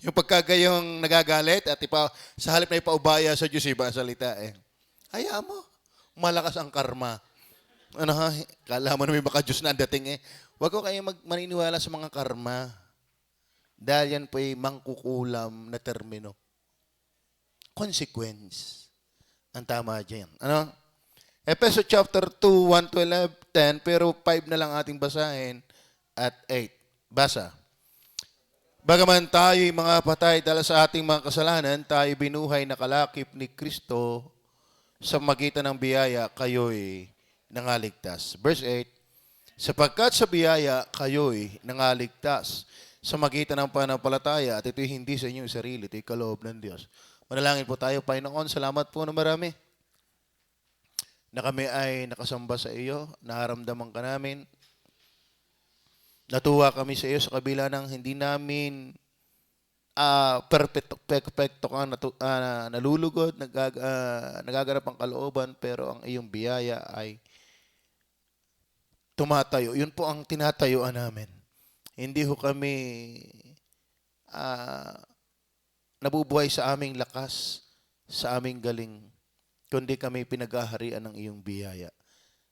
Yung pagkagayong nagagalit at sa halip na ipaubaya sa Diyos, iba ang salita eh. Hayaan mo, malakas ang karma. Ano ha? Kala mo na may baka Diyos na ang dating eh. Huwag ko kayo maniniwala sa mga karma. Dahil yan po ay mangkukulam na termino. Consequence. Ang tama dyan. Ano? Ephesians chapter 2, 1 to 11, 10, pero 5 na lang ating basahin at 8. Basa. Bagaman tayo'y mga patay dahil sa ating mga kasalanan, tayo binuhay na kalakip ni Kristo sa magitan ng biyaya, kayo'y nangaligtas. Verse 8, sapagkat sa biyaya, kayo'y nangaligtas sa magitan ng pananampalataya at ito'y hindi sa inyong sarili, ito'y kaloob ng Diyos. Manalangin po tayo, Panginoon, salamat po na marami na kami ay nakasamba sa iyo, naharamdaman ka namin, natuwa kami sa iyo sa kabila ng hindi namin perfecto ka nalulugod, nagaganap ang kalooban, pero ang iyong biyaya ay tumatayo. Yun po ang tinatayuan namin. Hindi ho kami nabubuhay sa aming lakas, sa aming galing, kundi kami pinaghaharian ng iyong biyaya.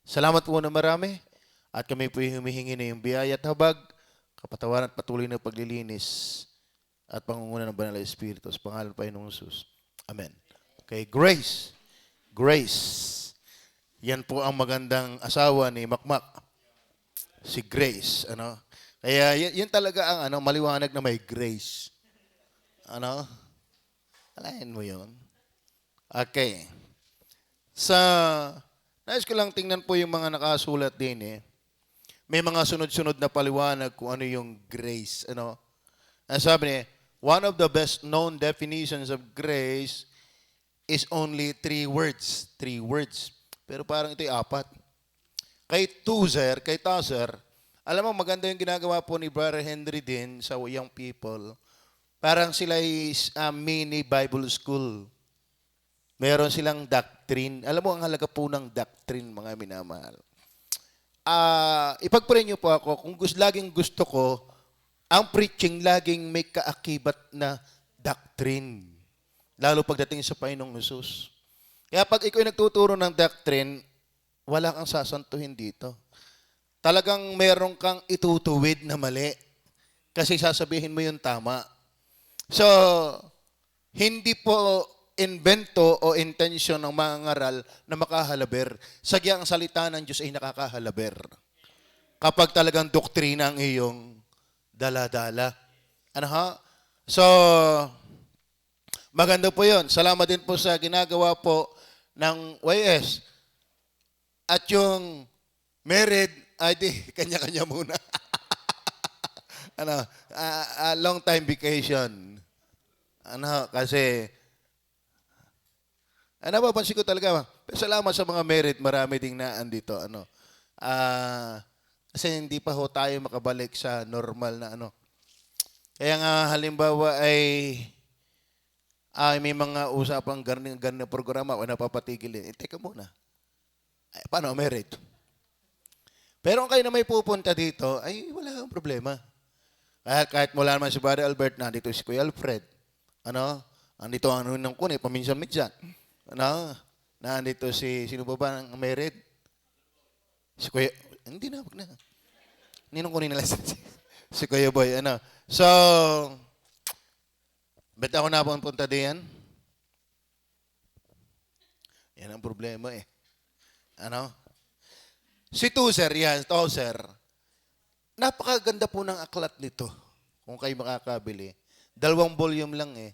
Salamat po na marami at kami po humihingi na iyong biyaya at habag, kapatawaran at patuloy na paglilinis at pangunguna ng Banal na Espiritu sa pangalan pa ng Jesus. Amen. Okay, Grace. Grace. Yan po ang magandang asawa ni Makmak. Si Grace, ano? Kaya yun talaga ang maliwanag na may grace. Ano? Alain mo yun. Okay. Nais ko lang tingnan po yung mga nakasulat din eh. May mga sunod-sunod na paliwanag kung ano yung grace. Ano? Ang sabi niya, one of the best known definitions of grace is only 3 words. 3 words. Pero parang ito'y 4. Kay Tozer, alam mo, maganda yung ginagawa po ni Brother Henry din sa young people. Parang sila mini Bible school. Meron silang doctrine. Alam mo, ang halaga po ng doctrine, mga minamahal. Ipagpray niyo po ako, kung laging gusto ko, ang preaching laging may kaakibat na doctrine. Lalo pagdating sa Panginoong Jesus. Kaya pag ikaw ay nagtuturo ng doctrine, wala kang sasantuhin dito. Talagang meron kang itutuwid na mali. Kasi sasabihin mo yung tama. So, hindi po invento o intention ng mga ngaral na makahalaber. Sagyang ang salita ng Diyos ay nakakahalaber. Kapag talagang doktrina ang iyong dala-dala. Ano ha? So, maganda po yun. Salamat din po sa ginagawa po ng YS. At yung married, ay di, kanya-kanya muna. Long time vacation. Kasi, napapansin ko talaga, salamat sa mga merit, marami ding naandito. Kasi hindi pa ho tayo makabalik sa normal na Kaya nga, halimbawa ay may mga usapang ganun na programa o napapatigil din. Teka muna. Paano merit? Pero kung kayo na may pupunta dito, ay wala kang problema. Kahit mula naman si Brother Albert, nandito si Kuya Alfred. Nandito ang nunang kunay, paminsan-minsan. Nandito sino ba ang married? Si Kuya, hindi na, wag na. Ninong kunin nila si Kuya Boy, So, ba't ako napunta diyan? Yan ang problema eh. Si Tozer, napakaganda po ng aklat nito. Kung kayo makakabili. 2 volume lang eh.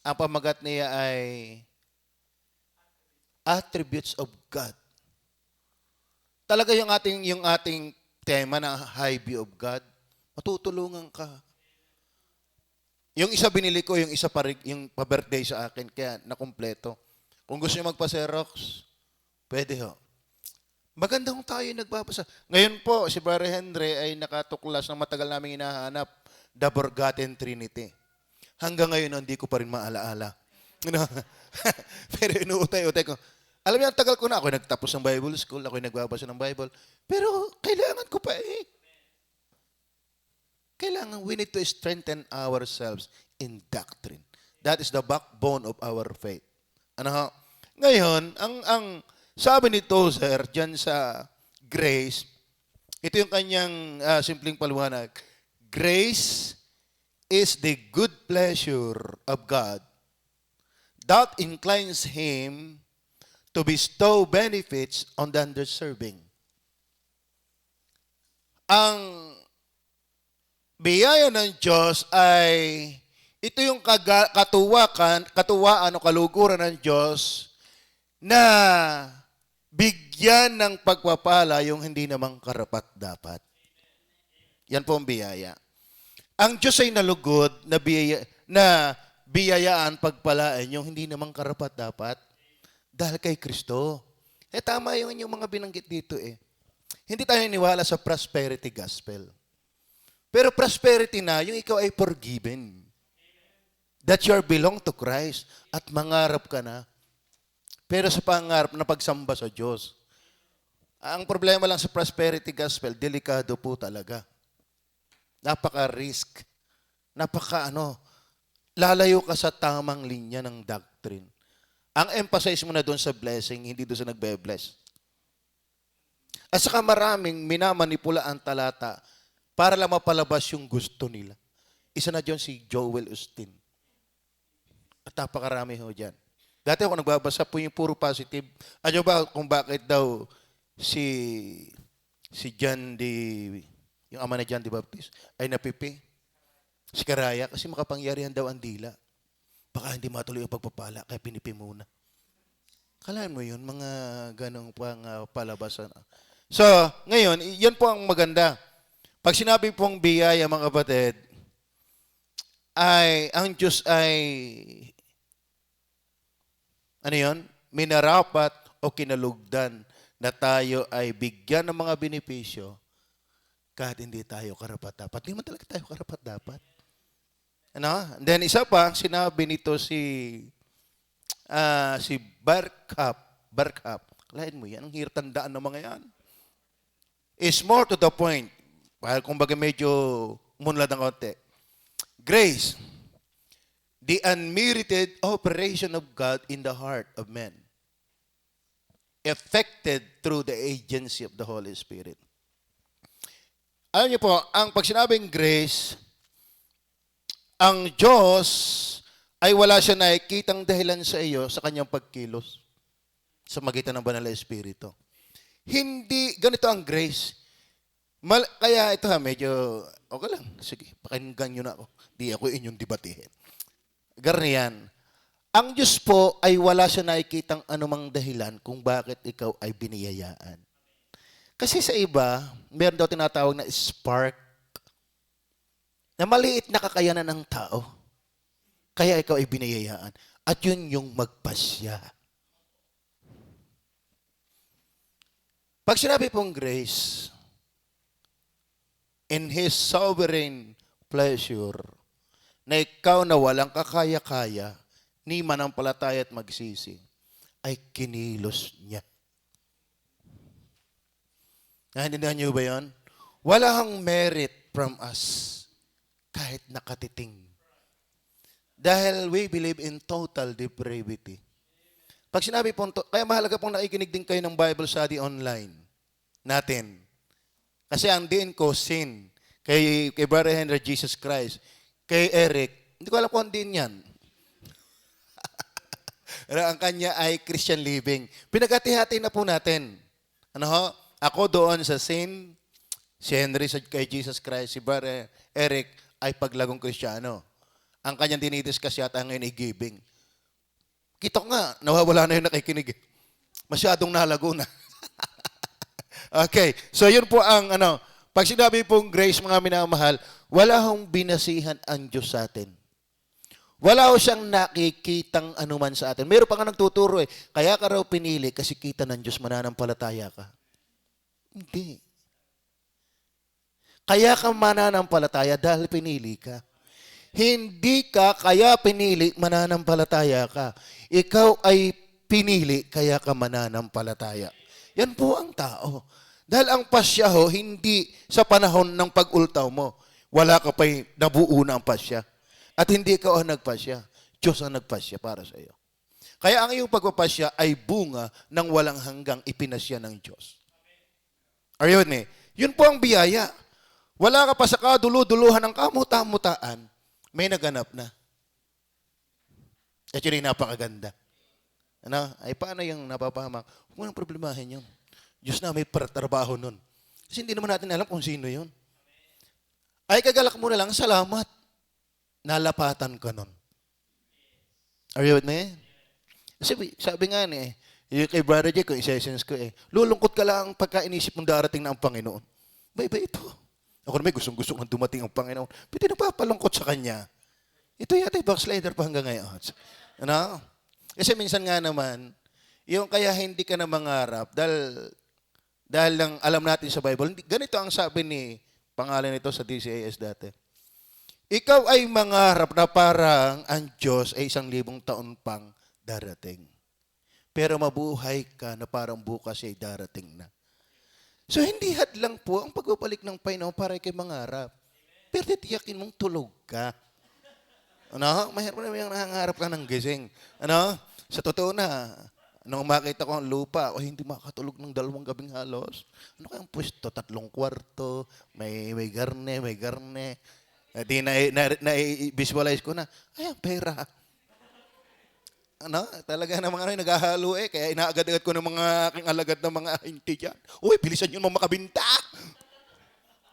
Ang pamagat niya ay Attributes of God. Talaga yung ating tema na high view of God, matutulungan ka. Yung isa binili ko, yung isa yung pa-birthday sa akin, kaya nakumpleto. Kung gusto niyo magpa-Xerox, pwede ho. Magandang tayo nagbabasa. Ngayon po, si Brother Henry ay nakatuklas ng matagal namin hinahanap, The Forgotten Trinity. Hanggang ngayon, hindi ko pa rin maalaala. Pero inuutay-utay ko. Alam niyo, ang tagal ko na. Ako nagtapos ng Bible School, ako nagbabasa ng Bible. Pero kailangan ko pa eh. Kailangan, we need to strengthen ourselves in doctrine. That is the backbone of our faith. Ano ho? Ngayon, ang sabi ni Tozer dyan sa grace, ito yung kanyang simpleng paliwanag. Grace is the good pleasure of God that inclines Him to bestow benefits on the undeserving. Ang biyaya ng Diyos ay ito yung katuwaan o kaluguran ng Diyos na bigyan ng pagpapala yung hindi namang karapat-dapat. Yan po ang biyaya. Ang Diyos ay nalugod na biyayaan pagpalain yung hindi namang karapat-dapat dahil kay Kristo. Tama yung mga binanggit dito eh. Hindi tayo niniwala sa prosperity gospel. Pero prosperity na, yung ikaw ay forgiven. That you belong to Christ at mangarap ka na. Pero sa pangarap na pagsamba sa Diyos. Ang problema lang sa prosperity gospel, delikado po talaga. Napaka-risk. Lalayo ka sa tamang linya ng doctrine. Ang emphasize mo na doon sa blessing, hindi doon sa nagbe-bless. At saka maraming minamanipula ang talata para lang mapalabas yung gusto nila. Isa na dyan si Joel Osteen. At napakarami ho dyan. Dati ako nagbabasa po yung puro positive. Ano ba kung bakit daw si John yung ama na John the Baptist, ay napipi? Si Karaya, kasi makapangyarihan daw ang dila. Baka hindi matuloy ang pagpapala, kaya pinipi muna. Kalaan mo yun, mga ganong pang palabasan. So, ngayon, yan po ang maganda. Pag sinabi pong biyaya, mga kapatid, ang Diyos ay minarapat o kinalugdan na tayo ay bigyan ng mga benepisyo kahit hindi tayo karapat-dapat. Hindi man talaga tayo karapat-dapat. And then isa pa, sinabi nito si Barkap. Kalahin mo yan, ang hirap tandaan ng mga yan. Is more to the point. Kumbaga medyo munlad ng konti. Grace, the unmerited operation of God in the heart of men, effected through the agency of the Holy Spirit. Alam niyo po, pag sinabing grace, ang Diyos ay wala siya nakikitang dahilan sa iyo sa kanyang pagkilos sa magitan ng Banal na Espiritu. Hindi, ganito ang grace. Kaya ito medyo, okay lang, sige, pakinggan nyo na ako. Di ako inyong debatihin. Ganyan. Ang Diyos po ay wala siya nakikitang anumang dahilan kung bakit ikaw ay biniyayaan. Kasi sa iba, meron daw tinatawag na spark na maliit na kakayanan ng tao. Kaya ikaw ay biniyayaan. At yun yung magpasya. Pag sinabi pong grace, in His sovereign pleasure, na ikaw na walang kakaya-kaya, ni manampalataya at magsisi, ay kinilos niya. Naintindihan niyo ba yun? Wala hang merit from us, kahit nakatiting. Dahil we believe in total depravity. Pag sinabi po, kaya mahalaga pong nakikinig din kayo ng Bible study online natin. Kasi ang din ko, sin. Kay Brother Henry Jesus Christ. Kay Eric, hindi ko alam kung din yan. Pero ang kanya ay Christian living. Pinagati-hati na po natin. Ako doon sa sin, si Henry kay Jesus Christ, si Brother Eric ay paglagong Kristiyano. Ang kanyang dinidiscuss yata ngayon ay giving. Kita ko nga, nawawala na yung nakikinig. Masyadong nalago na. Okay, so yun po ang pag sinabi pong grace, mga minamahal, wala hong binasihan ang Diyos sa atin. Wala ho siyang nakikitang anuman sa atin. Meron pa nga nagtuturo kaya ka raw pinili kasi kita ng Diyos mananampalataya ka. Hindi. Kaya ka mananampalataya dahil pinili ka. Hindi ka kaya pinili, mananampalataya ka. Ikaw ay pinili, kaya ka mananampalataya. Yan po ang tao. Dahil ang pasya hindi sa panahon ng pag-ultaw mo. Wala ka pa'y nabuo na ang pasya. At hindi ikaw ang nagpasya. Diyos ang nagpasya para sa iyo. Kaya ang iyong pagpapasya ay bunga ng walang hanggang ipinasya ng Diyos. Are you with me? Yun po ang biyaya. Wala ka pa sa kadulu-duluhan ng kamuta-mutaan, may naganap na. Actually, napakaganda. Ano? Ay, paano yung napapahamak? Huwag mo nang problemahin yun. Diyos na may trabaho nun. Kasi hindi naman natin alam kung sino yun. Ay, kagalak mo na lang, salamat. Nalapatan ka nun. Are you with me? Kasi sabi nga yung kay Brother Jake, kung isa-essence ko lulungkot ka lang pagka inisip mong darating na ang Panginoon. Ba ito. Ako naman gustong-gusto kang dumating ang Panginoon. Pwede napapalungkot sa Kanya. Ito yata yung backslider pa hanggang ngayon. Ano? Kasi minsan nga naman, yung kaya hindi ka na mangarap dahil lang alam natin sa Bible, ganito ang sabi ni pangalan nito sa DCAS dati. Ikaw ay mangarap na parang ang Diyos ay 1,000 taon pang darating. Pero mabuhay ka na parang bukas ay darating na. So hindi hadlang po ang pagbabalik ng Panginoon para kay mangarap. Pero titiyakin mong tulog ka. Ano? Mahirap na yung nangangarap ka ng gising. Ano? Sa totoo na, nung makita ko ang lupa, hindi makatulog ng 2 gabing halos. Ano kayang pwesto? 3 kwarto, may garne. Di na-visualize ko na, ay, ang pera. Ano? Talaga namang naghahalo kaya inaagad-agad ko ng mga aking alagad na mga hinti dyan. Uy, bilisan yun mga makabinta.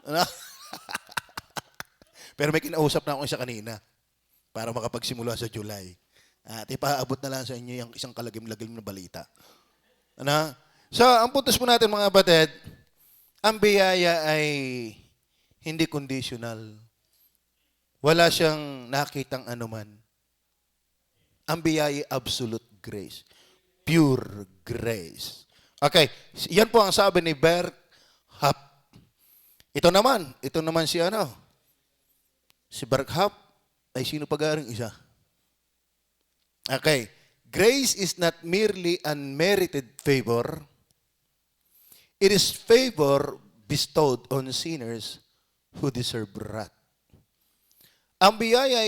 Ano? Pero may kinausap na ako isa kanina para makapagsimula sa July. At ipaabot na lang sa inyo yung isang kalagim-lagim na balita. Ano? So, ang puntos po natin mga batid, ang biyaya ay hindi conditional. Wala siyang nakitang anuman. Ang biyaya absolute grace. Pure grace. Okay, yan po ang sabi ni Bert Hap. Ito naman si Si Bert Hap ay sino pag-aaring isa? Okay, grace is not merely unmerited favor. It is favor bestowed on sinners who deserve wrath. Ang biyaya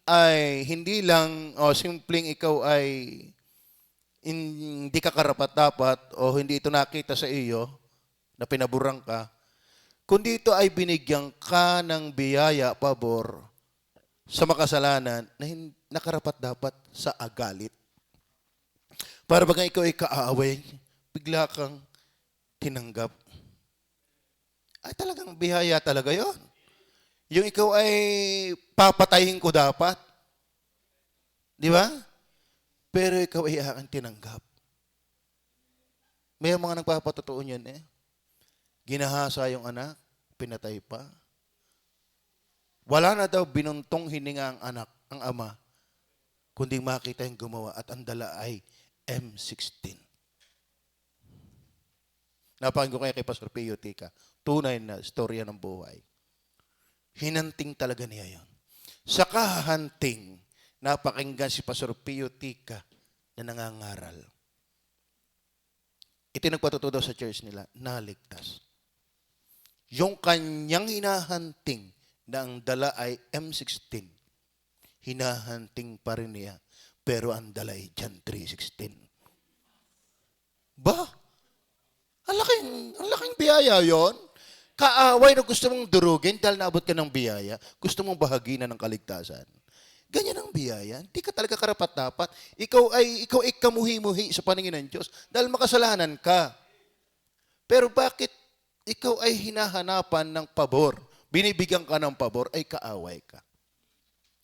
ay hindi lang simpleng ikaw ay hindi ka karapat-dapat o hindi ito nakita sa iyo na pinaburang ka, kundi ito ay binigyan ka ng biyaya, pabor sa makasalanan na nakarapat-dapat sa agalit. Para baga ikaw ay kaaway, bigla kang tinanggap. Ay talagang biyaya talaga yon. Yung ikaw ay papatayin ko dapat. Di ba? Pero ikaw ay aking tinanggap. May mga nagpapatotoo niyan Ginahasa yung anak, pinatay pa. Wala na daw binuntong hininga ang anak, ang ama, kundi makita yung gumawa at ang dala ay M16. Napakinggan ko kaya kay Pastor Pio Tika. Tunay na storya ng buhay. Hinanting talaga niya yon. Sa kahanting, napakinggan si Pastor Pio Tika na nangangaral. Ito nagpatuto daw sa church nila, naligtas. Yung kanyang hinahanting na ang dala ay M16, hinahanting pa rin niya, pero ang dala ay John 3:16. Ba? Ang laking biyaya yon. Kaaway na gusto mong durugin dahil naabot ka ng biyaya, gusto mong bahaginan ng kaligtasan. Ganyan ang biyaya. Hindi ka talaga karapat-dapat. Ikaw ay kamuhi-muhi sa paningin ng Diyos dahil makasalanan ka. Pero bakit ikaw ay hinahanapan ng pabor? Binibigyan ka ng pabor, ay kaaway ka.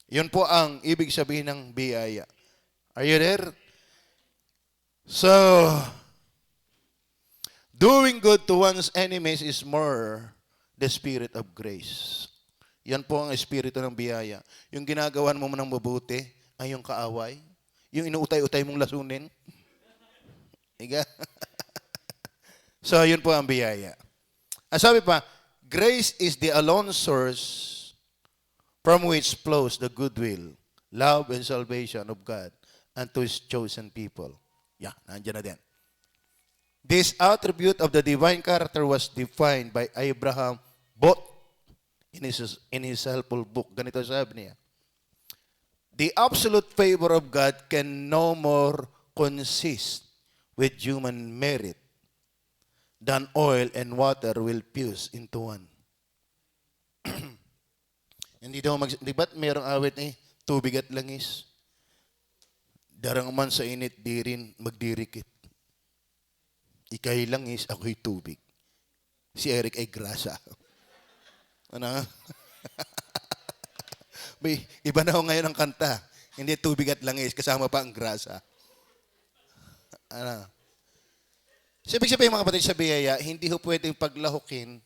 Yun po ang ibig sabihin ng biyaya. Are you there? So, doing good to one's enemies is more the spirit of grace. Yan po ang espiritu ng biyaya. Yung ginagawan mo ng mabuti ay yung kaaway. Yung inuutay-utay mong lasunin. Iga? So, yun po ang biyaya. Ang sabi pa, grace is the alone source from which flows the goodwill, love, and salvation of God unto His chosen people. Yeah, nandiyan na din. This attribute of the divine character was defined by Abraham both in his helpful book. Ganito sabi niya. The absolute favor of God can no more consist with human merit than oil and water will fuse into one. Hindi daw di ba't mayroong awit tubig at langis? Darang man sa init, di rin magdirikit. Ika'y langis, ako'y tubig. Si Eric ay grasa. Ano? May, iba na ho ngayon ang kanta. Hindi tubig at langis, kasama pa ang grasa. Ano? So, ibig sabihin mga kapatid sa biyaya, hindi ho pwedeng paglahukin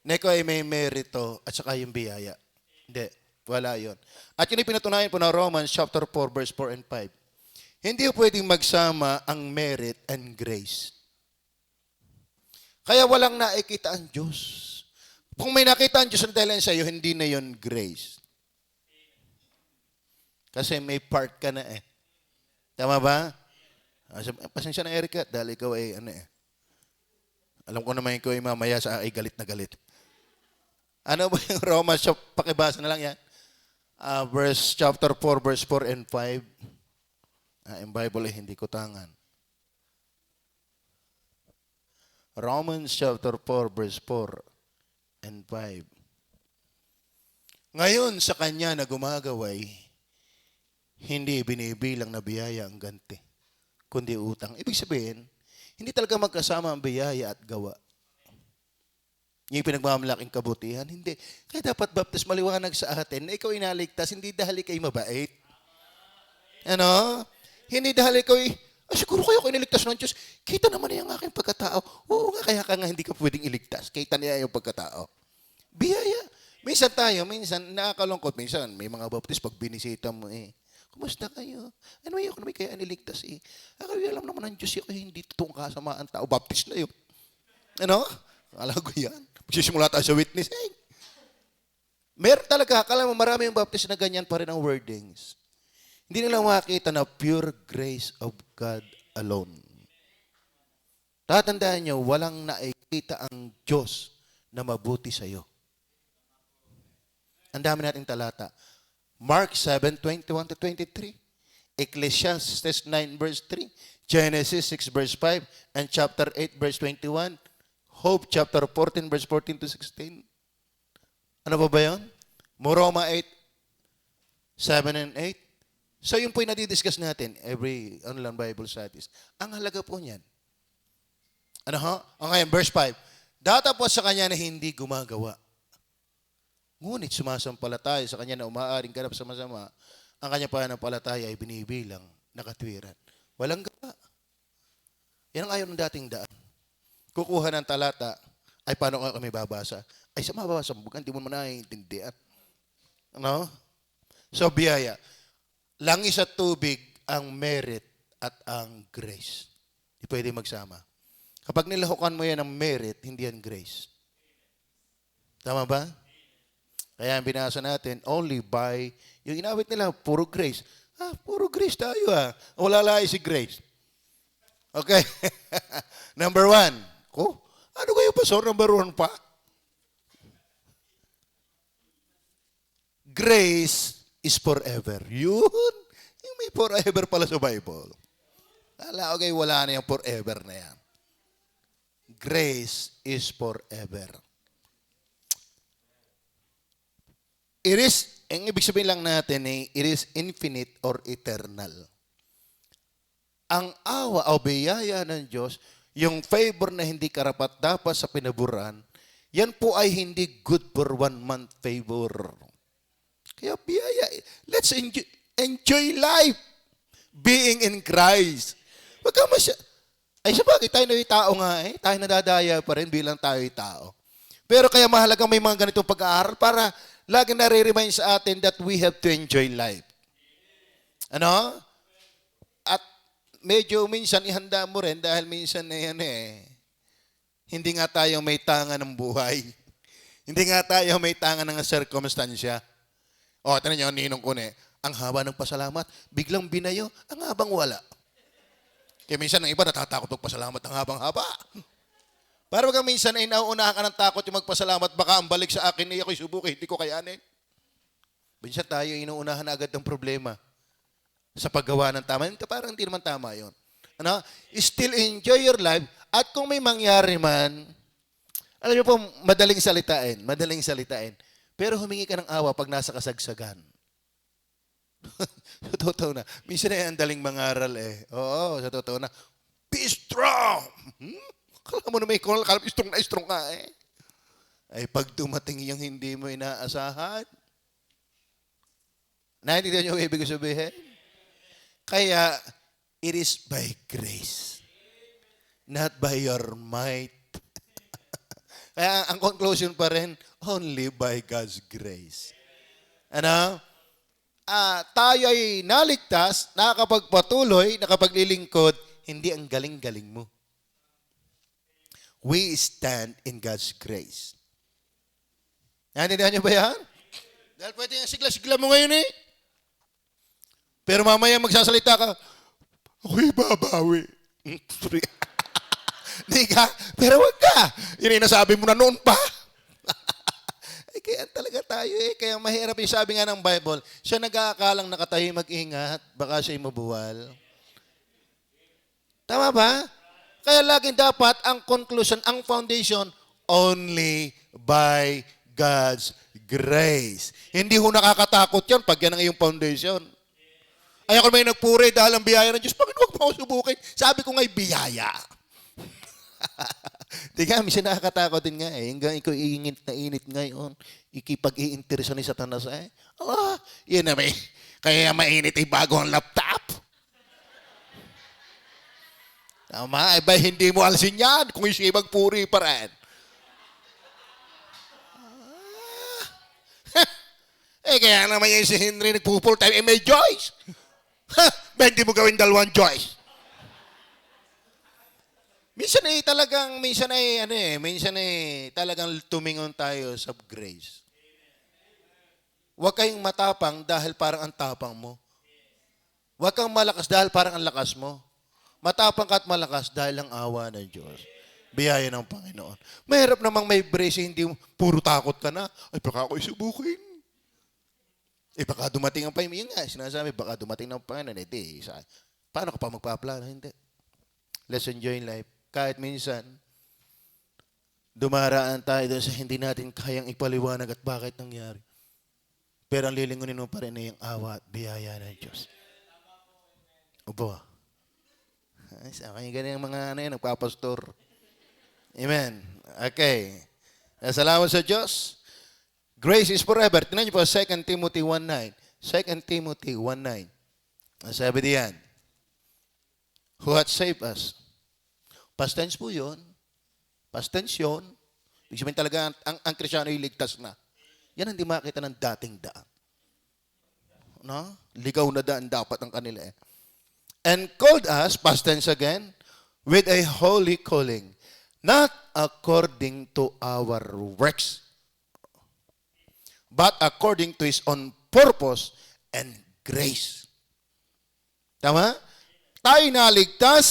na ikaw ay may merito at saka yung biyaya. Hindi. Wala yon. At yun yung pinatunayan po na Romans chapter 4, verse 4 and 5. Hindi ho pwedeng magsama ang merit and grace. Kaya walang nakikita ang Diyos. Kung may nakita ang Diyos ang dahilan sa iyo, hindi na yon grace. Kasi may part ka na eh. Tama ba? Pasensya na, Erica, dahil ikaw ay alam ko naman ikaw ay mamaya sa ay galit na galit. Ano ba yung Romans? Pakibasa na lang yan. Verse chapter 4, verse 4 and 5. Yung Bible ay hindi ko tangan. Romans chapter 4, verse 4 and 5. Ngayon sa kanya na gumagaway, hindi binibilang na biyaya ang ganti, kundi utang. Ibig sabihin, hindi talaga magkasama ang biyaya at gawa. Yung pinagmamalaking kabutihan, hindi. Kaya dapat baptis maliwanag sa atin na ikaw inaligtas, hindi dahil ikay mabait. Ano? Hindi dahil ikaw siguro kayo iniligtas ng Diyos. Kita naman niya ang aking pagkatao. Oo nga, kaya ka nga hindi ka pwedeng iligtas. Kita niya yung pagkatao. Biyaya. Minsan nakakalungkot. Minsan, may mga baptis pag binisita mo kumusta kayo? Ano yung may kaya iniligtas Ako alam naman ng Diyos yung hindi totoong kasamaan tao. Baptis na yun. Ano? Akala ko yan. Magsisimula tayo sa witness. Meron talaga. Akala mo marami yung baptis na ganyan pa rin ang wordings. Hindi nila makakita na pure grace of God alone. Tatandaan nyo, walang nakikita ang Diyos na mabuti sa iyo. Ang dami nating talata. Mark 7:21-23. Ecclesiastes 9 verse 3. Genesis 6 verse 5. And chapter 8 verse 21. Hope chapter 14 verse 14-16. Ano ba yun? Roma 8, 7 and 8. So yun po yung nadidiscuss natin every online Bible studies. Ang halaga po niyan. Ano ha? Ngayon, verse 5. Datapos sa kanya na hindi gumagawa. Ngunit sumasampalataya sa kanya na umaaring ganap sa masama, ang kanya pananampalataya ay binibilang na katwiran. Walang gawa. Yan ang ayaw ng dating daan. Kukuha ng talata, ay paano kami babasa? Ay sa mababasa mo, hindi mo naiintindihan. Ano? So, biyaya. Langis at tubig ang merit at ang grace. Hindi pwede magsama. Kapag nilahukan mo yan ng merit, hindi yan grace. Tama ba? Kaya ang binasa natin, only by, yung inawit nila, puro grace. Puro grace tayo Wala lang si grace. Okay. Number 1. Ano kayo, Pastor? Number 1 pa? Grace is forever. Yun. Yung may forever pala sa Bible. Wala na yung forever na yan. Grace is forever. Ang ibig sabihin lang natin it is infinite or eternal. Ang awa o biyaya ng Diyos, yung favor na hindi karapat-dapat sa pinaburan, yan po ay hindi good for 1 month favor. Kaya biyaya, let's enjoy life being in Christ. Wag ka sa bagay, tayo na yung tao nga tayo nadadaya pa rin bilang tayo yung tao. Pero kaya mahalaga may mga ganitong pag-aaral para lagi nare-remind sa atin that we have to enjoy life. Ano? At medyo minsan ihanda mo rin dahil minsan hindi nga tayo may tanga ng buhay. Hindi nga tayo may tanga ng circumstansya. Tinan nyo, ninong ko ang haba ng pasalamat, biglang binayo, ang habang wala. Kaya minsan ang iba natatakot magpasalamat ang habang haba. Para wag minsan ay nauunahan ka ng takot yung magpasalamat, baka ang balik sa akin ako'y subukin, hindi ko kayanin. Minsan tayo inuunahan agad ng problema sa paggawa ng tama. Parang hindi naman tama yon. Ano? Still enjoy your life at kung may mangyari man, alam niyo po, madaling salitain. Pero humingi ka ng awa pag nasa kasagsagan. Sa totoo na. Minsan ay ang daling mangaral eh. Oo, sa totoo na. Be strong! Kala mo na may call, kala mo strong ka eh. Ay pag dumating yung hindi mo inaasahan, naintindihan niyo ang ibig sabihin? Kaya, it is by grace, not by your might. Kaya ang conclusion pa rin, only by God's grace. Ano? Tayo ay naligtas, nakakapagpatuloy, nakapaglilingkod, hindi ang galing-galing mo. We stand in God's grace. Naintindihan niyo ba yan? Dahil pwede yung sigla-sigla mo ngayon eh. Pero mamaya magsasalita ka, ako'y babawi. Hindi ka, pero wag ka. Yun yung nasabi mo na noon pa. Ay, kaya talaga tayo eh. Kaya mahirap yung sabi nga ng Bible, siya nag-aakalang nakatayo mag-ingat, baka siya'y mabuwal. Tama ba? Kaya laging dapat ang conclusion, ang foundation, only by God's grace. Hindi ho nakakatakot yan pag yan ang iyong foundation. Ay ako may nagpuri dahil ang biyaya ng Diyos. Bakit huwag mo ako subukin? Sabi ko nga'y biyaya. Di ka, minsan nakakatakot din nga eh. Hanggang ikaw iingit na init ngayon, ikipag-iinteresan ni Satanas eh. Yun na may, kaya mainit ay bago ang laptop. Tama, ba hindi mo alsin yan kung isa'y magpuri pa rin. Kaya naman yung si Henry nagpo-full time, may Joyce. Ba hindi mo gawin dalawang Joyce? Minsan talagang tumingon tayo sa grace. Huwag kayong matapang dahil parang ang tapang mo. Huwag kang malakas dahil parang ang lakas mo. Matapang ka at malakas dahil ang awa ng Diyos. Biyaya ng Panginoon. Mahirap namang may brace, hindi puro takot ka na. Ay, baka ako'y subukin. Baka dumating ang Panginoon. Yun nga, sinasabi, baka dumating ng Panginoon. Paano ka pa magpaplano? Hindi. Let's enjoy life. Kahit minsan, dumaraan tayo doon sa hindi natin kayang ipaliwanag at bakit nangyari. Pero ang lilingunin mo pa rin ay yung awa at biyaya ng Diyos. Opo. Sa akin ganyan mga nagpapastor. Amen. Okay. Salamat sa Diyos. Grace is forever. Tingnan niyo po, 2 Timothy 1:9. 2 Timothy 1:9. Sabi diyan, who hath saved us. Past tense po yun. Past tense yun. Ibig sabihin talaga, ang Kristyano ay ligtas na. Yan hindi makita ng dating daan. No? Ligaw na daan dapat ang kanila eh. And called us, past tense again, with a holy calling, not according to our works, but according to His own purpose and grace. Tama? Tayo naligtas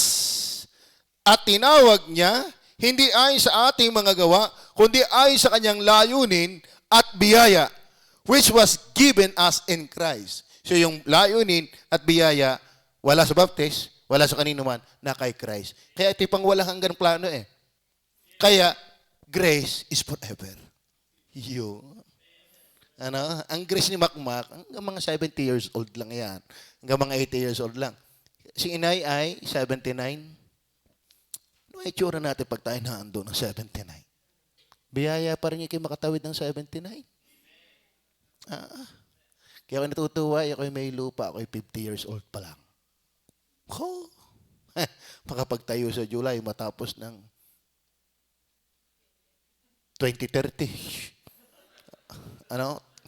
at tinawag niya, hindi ay sa ating mga gawa, kundi ay sa kanyang layunin at biyaya, which was given us in Christ. So yung layunin at biyaya, wala sa baptist, wala sa kanino man, na kay Christ. Kaya ito pang walang hanggang plano eh. Kaya, grace is forever. Yun. Ang grace ni Makmak, hanggang mga 70 years old lang yan. Hanggang mga 80 years old lang. Si Inay ay 79. Ano ay tsura natin pag tayo naando ng 79? Biyaya pa rin kayo makatawid ng 79. Kaya ako natutuwa, ako may lupa, ako 50 years old pa lang. Makapagtayo sa July, matapos ng 2030.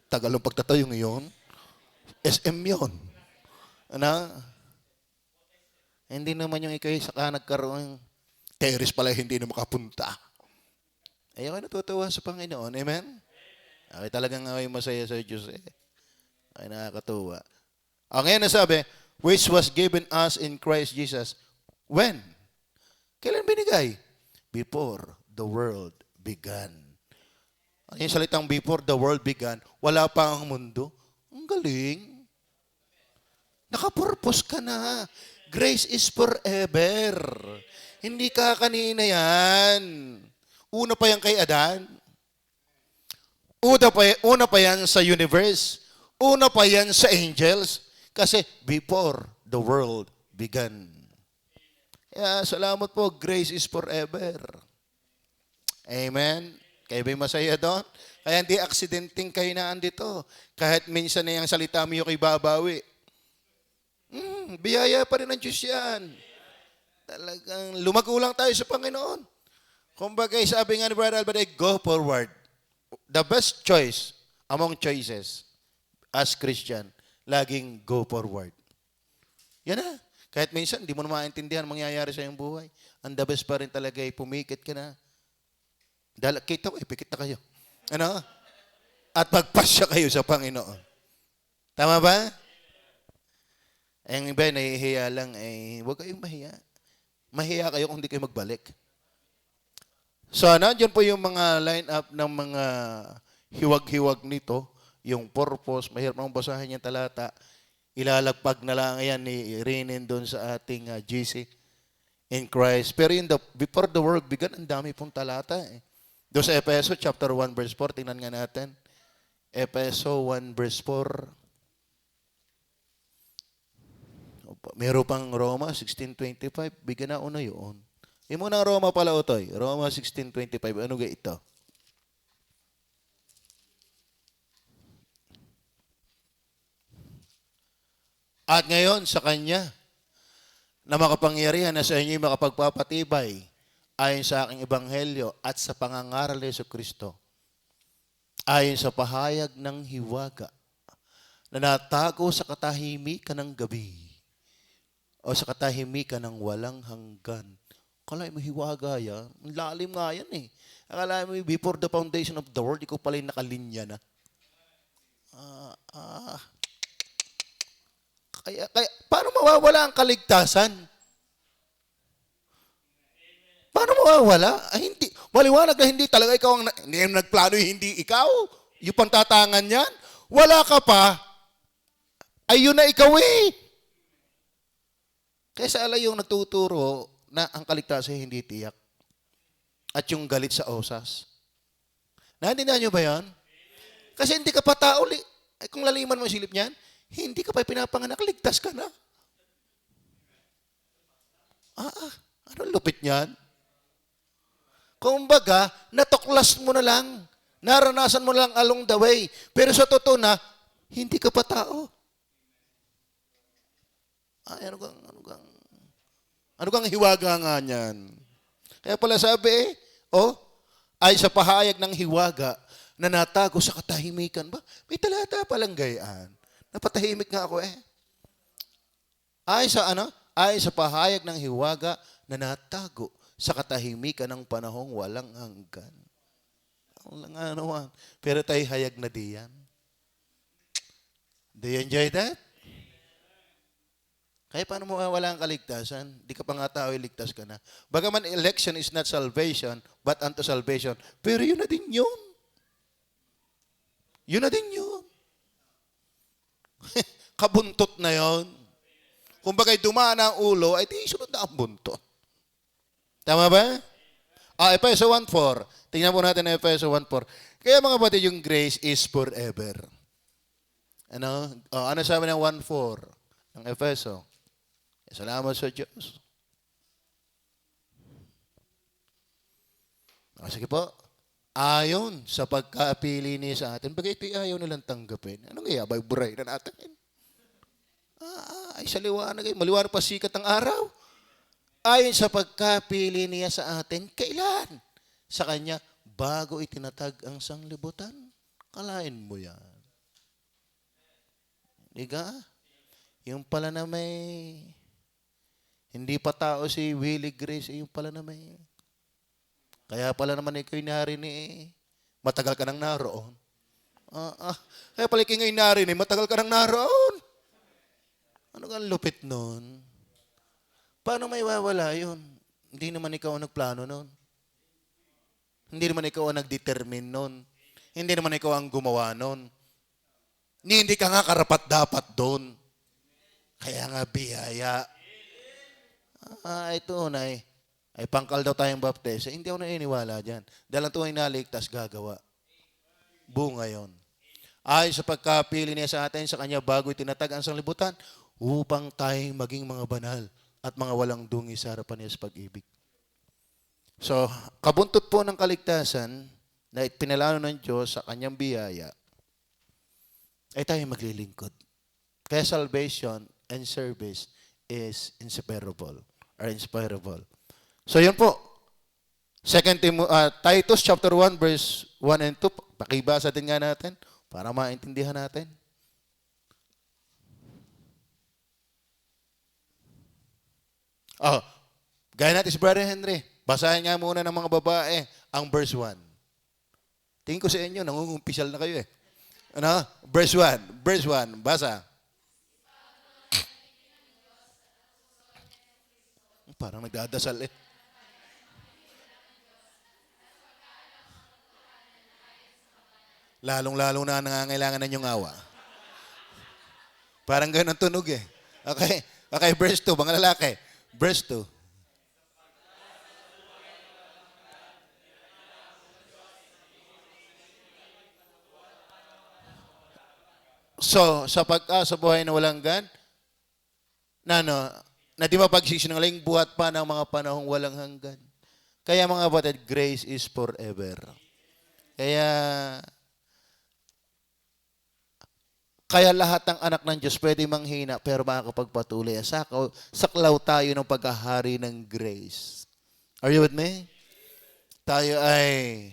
Tagal ng pagtatayo ngayon. SM yun. Hindi naman yung ikay saka nagkaroon terrace pala hindi na makapunta. Ay ako natutuwa sa Panginoon. Amen? Okay, talagang ako'y masaya sa Diyos eh. Ay nakakatuwa. Ngayon nasabi, which was given us in Christ Jesus. When? Kailan binigay? Before the world began. Yung salitang before the world began, wala pa ang mundo. Ang galing. Nakapurpose ka na. Grace is forever. Hindi ka kanina yan. Una pa yan kay Adan. Una pa yan sa universe. Una pa yan sa angels. Kasi before the world began. Kaya salamat po, grace is forever. Amen. Kayo ba'y masaya doon? Kaya hindi aksidenteng kayo na andito. Kahit minsan na yung salita mo yung kay babawi. Biyaya pa rin ng Diyos yan. Talagang lumagulang tayo sa Panginoon. Kumbaga, sabi nga ni Brother Albert, go forward. The best choice among choices as Christian, laging go forward. Yan na. Kahit minsan, di mo na maintindihan mangyayari sa iyong buhay. Ang the best pa rin talaga ay pumikit ka na. Kita ko, ipikit na kayo. Ano? At magpasya kayo sa Panginoon. Tama ba? Ang iba, nahihiya lang, huwag kayong mahiya. Mahiya kayo kung hindi kayo magbalik. So, nandiyan po yung mga line-up ng mga hiwag-hiwag nito, yung purpose, mahirap nang basahin yung talata, ilalagpag na lang yan ni Rinin doon sa ating GC in Christ. Pero before the world began, ang dami pong talata. Doon sa Efeso chapter 1 verse 4, tingnan nga natin. Efeso 1 verse 4. Meron pang Roma 16:25. Bigyan na una yun. Yung muna Roma pala utoy. Roma 16:25. Ano ga ito? At ngayon sa Kanya na makapangyarihan na sa inyo makapagpapatibay ayon sa aking ebanghelyo at sa pangangaral ni Jesucristo ayon sa pahayag ng hiwaga na natago sa katahimikan ng gabi o sa katahimikan ng walang hanggan. Akala mo hiwaga yan? Ang lalim nga yan eh. Akala mo before the foundation of the world, ikaw pala yung nakalinya na. Kaya, paano mawawala ang kaligtasan? Paano mawawala? Hindi. Maliwanag na hindi talaga ikaw hindi nagplano, hindi ikaw. Yung pantatangan yan. Wala ka pa. Ayun na ikaw eh. Kaya ala yung nagtuturo na ang kaligtasan hindi tiyak. At yung galit sa osas. Naintindihan nyo ba yan? Kasi hindi ka pa tao. Kung laliman mo silip niyan, hindi ka pa pinapanganak, ligtas ka na. Anong lupit niyan? Kumbaga, natuklas mo na lang. Naranasan mo lang along the way. Pero sa totoo na, hindi ka pa tao. Ano kang hiwaga nga niyan? Kaya pala sabi ay sa pahayag ng hiwaga na natago sa katahimikan ba? May talata palang gayaan. Napatahimik nga ako Ay sa pahayag ng hiwaga na natago sa katahimikan ng panahong walang hanggan. Walang pero tayo hayag na diyan. Do you enjoy that? Kaya paano mo wala ang kaligtasan? Di ka pa nga tao, iligtas ka na. Bagaman election is not salvation, but unto salvation. Pero yun na din yun. Yun na din yun. Kabuntot na yun. Kung bagay dumaan ang ulo, ay di sunod na ang buntot. Tama ba? Efeso 1:4. Tingnan po natin ang Efeso 1:4. Kaya mga batid, yung grace is forever. Ano sabi ng 1:4 ng Efeso? Salamat sa Diyos. Sige po. Ayon sa pagkapili niya sa atin, bagay ito'y ayaw nilang tanggapin. Anong kaya? Buray na natin. Ay sa liwanag. Maliwanag pa sikat ng araw. Ayon sa pagkapili niya sa atin, kailan? Sa Kanya, bago itinatag ang sanglibutan. Kalain mo yan. Diga? Yung pala na may... Hindi pa tao si Willie Grace, yung pala na may... Kaya pala naman ikaw narinig matagal ka nang naroon. Kaya pala ikaw narinig matagal ka nang naroon. Ano kang lupit nun? Paano may wawala yun? Hindi naman ikaw ang nagplano nun. Hindi naman ikaw ang nagdetermine nun. Hindi naman ikaw ang gumawa nun. Hindi ka nga karapat-dapat doon. Kaya nga biyaya. Ito ay pangkal daw tayong baptesa. Hindi ako naniniwala dyan. Dahil ang tuwing naligtas, gagawa. Bunga yon. Ay sa pagkapili niya sa atin, sa kanya bago itinatag ang sanglibutan, upang tayong maging mga banal at mga walang dungi sa harapan niya sa pag-ibig. So, kabuntot po ng kaligtasan na pinalano ng Diyos sa kanyang biyaya, ay tayo maglilingkod. Kaya salvation and service is inseparable or inspirable. So, yun po. Titus chapter 1 verse 1 and 2. Pakibasa din nga natin para maintindihan natin. Gaya natin si Brother Henry. Basahin nga muna ng mga babae ang verse 1. Tingin ko sa inyo, nangungumpisal na kayo eh. Ano? Verse 1. Verse 1. Basa. Parang nagdadasal eh. Lalong-lalo na nangangailangan na yung awa. Parang ganun tunog eh. Okay. Okay, verse 2. Mga lalaki. Verse 2. So, sa pagka sa buhay na walang gan, na di mapagsisinungaling buhat pa ng mga panahong walang hanggan. Kaya mga kapatid, grace is forever. Kaya lahat ng anak ng Diyos pwede manghina pero makakapagpatuloy. Saklaw tayo ng paghahari ng grace. Are you with me? Tayo ay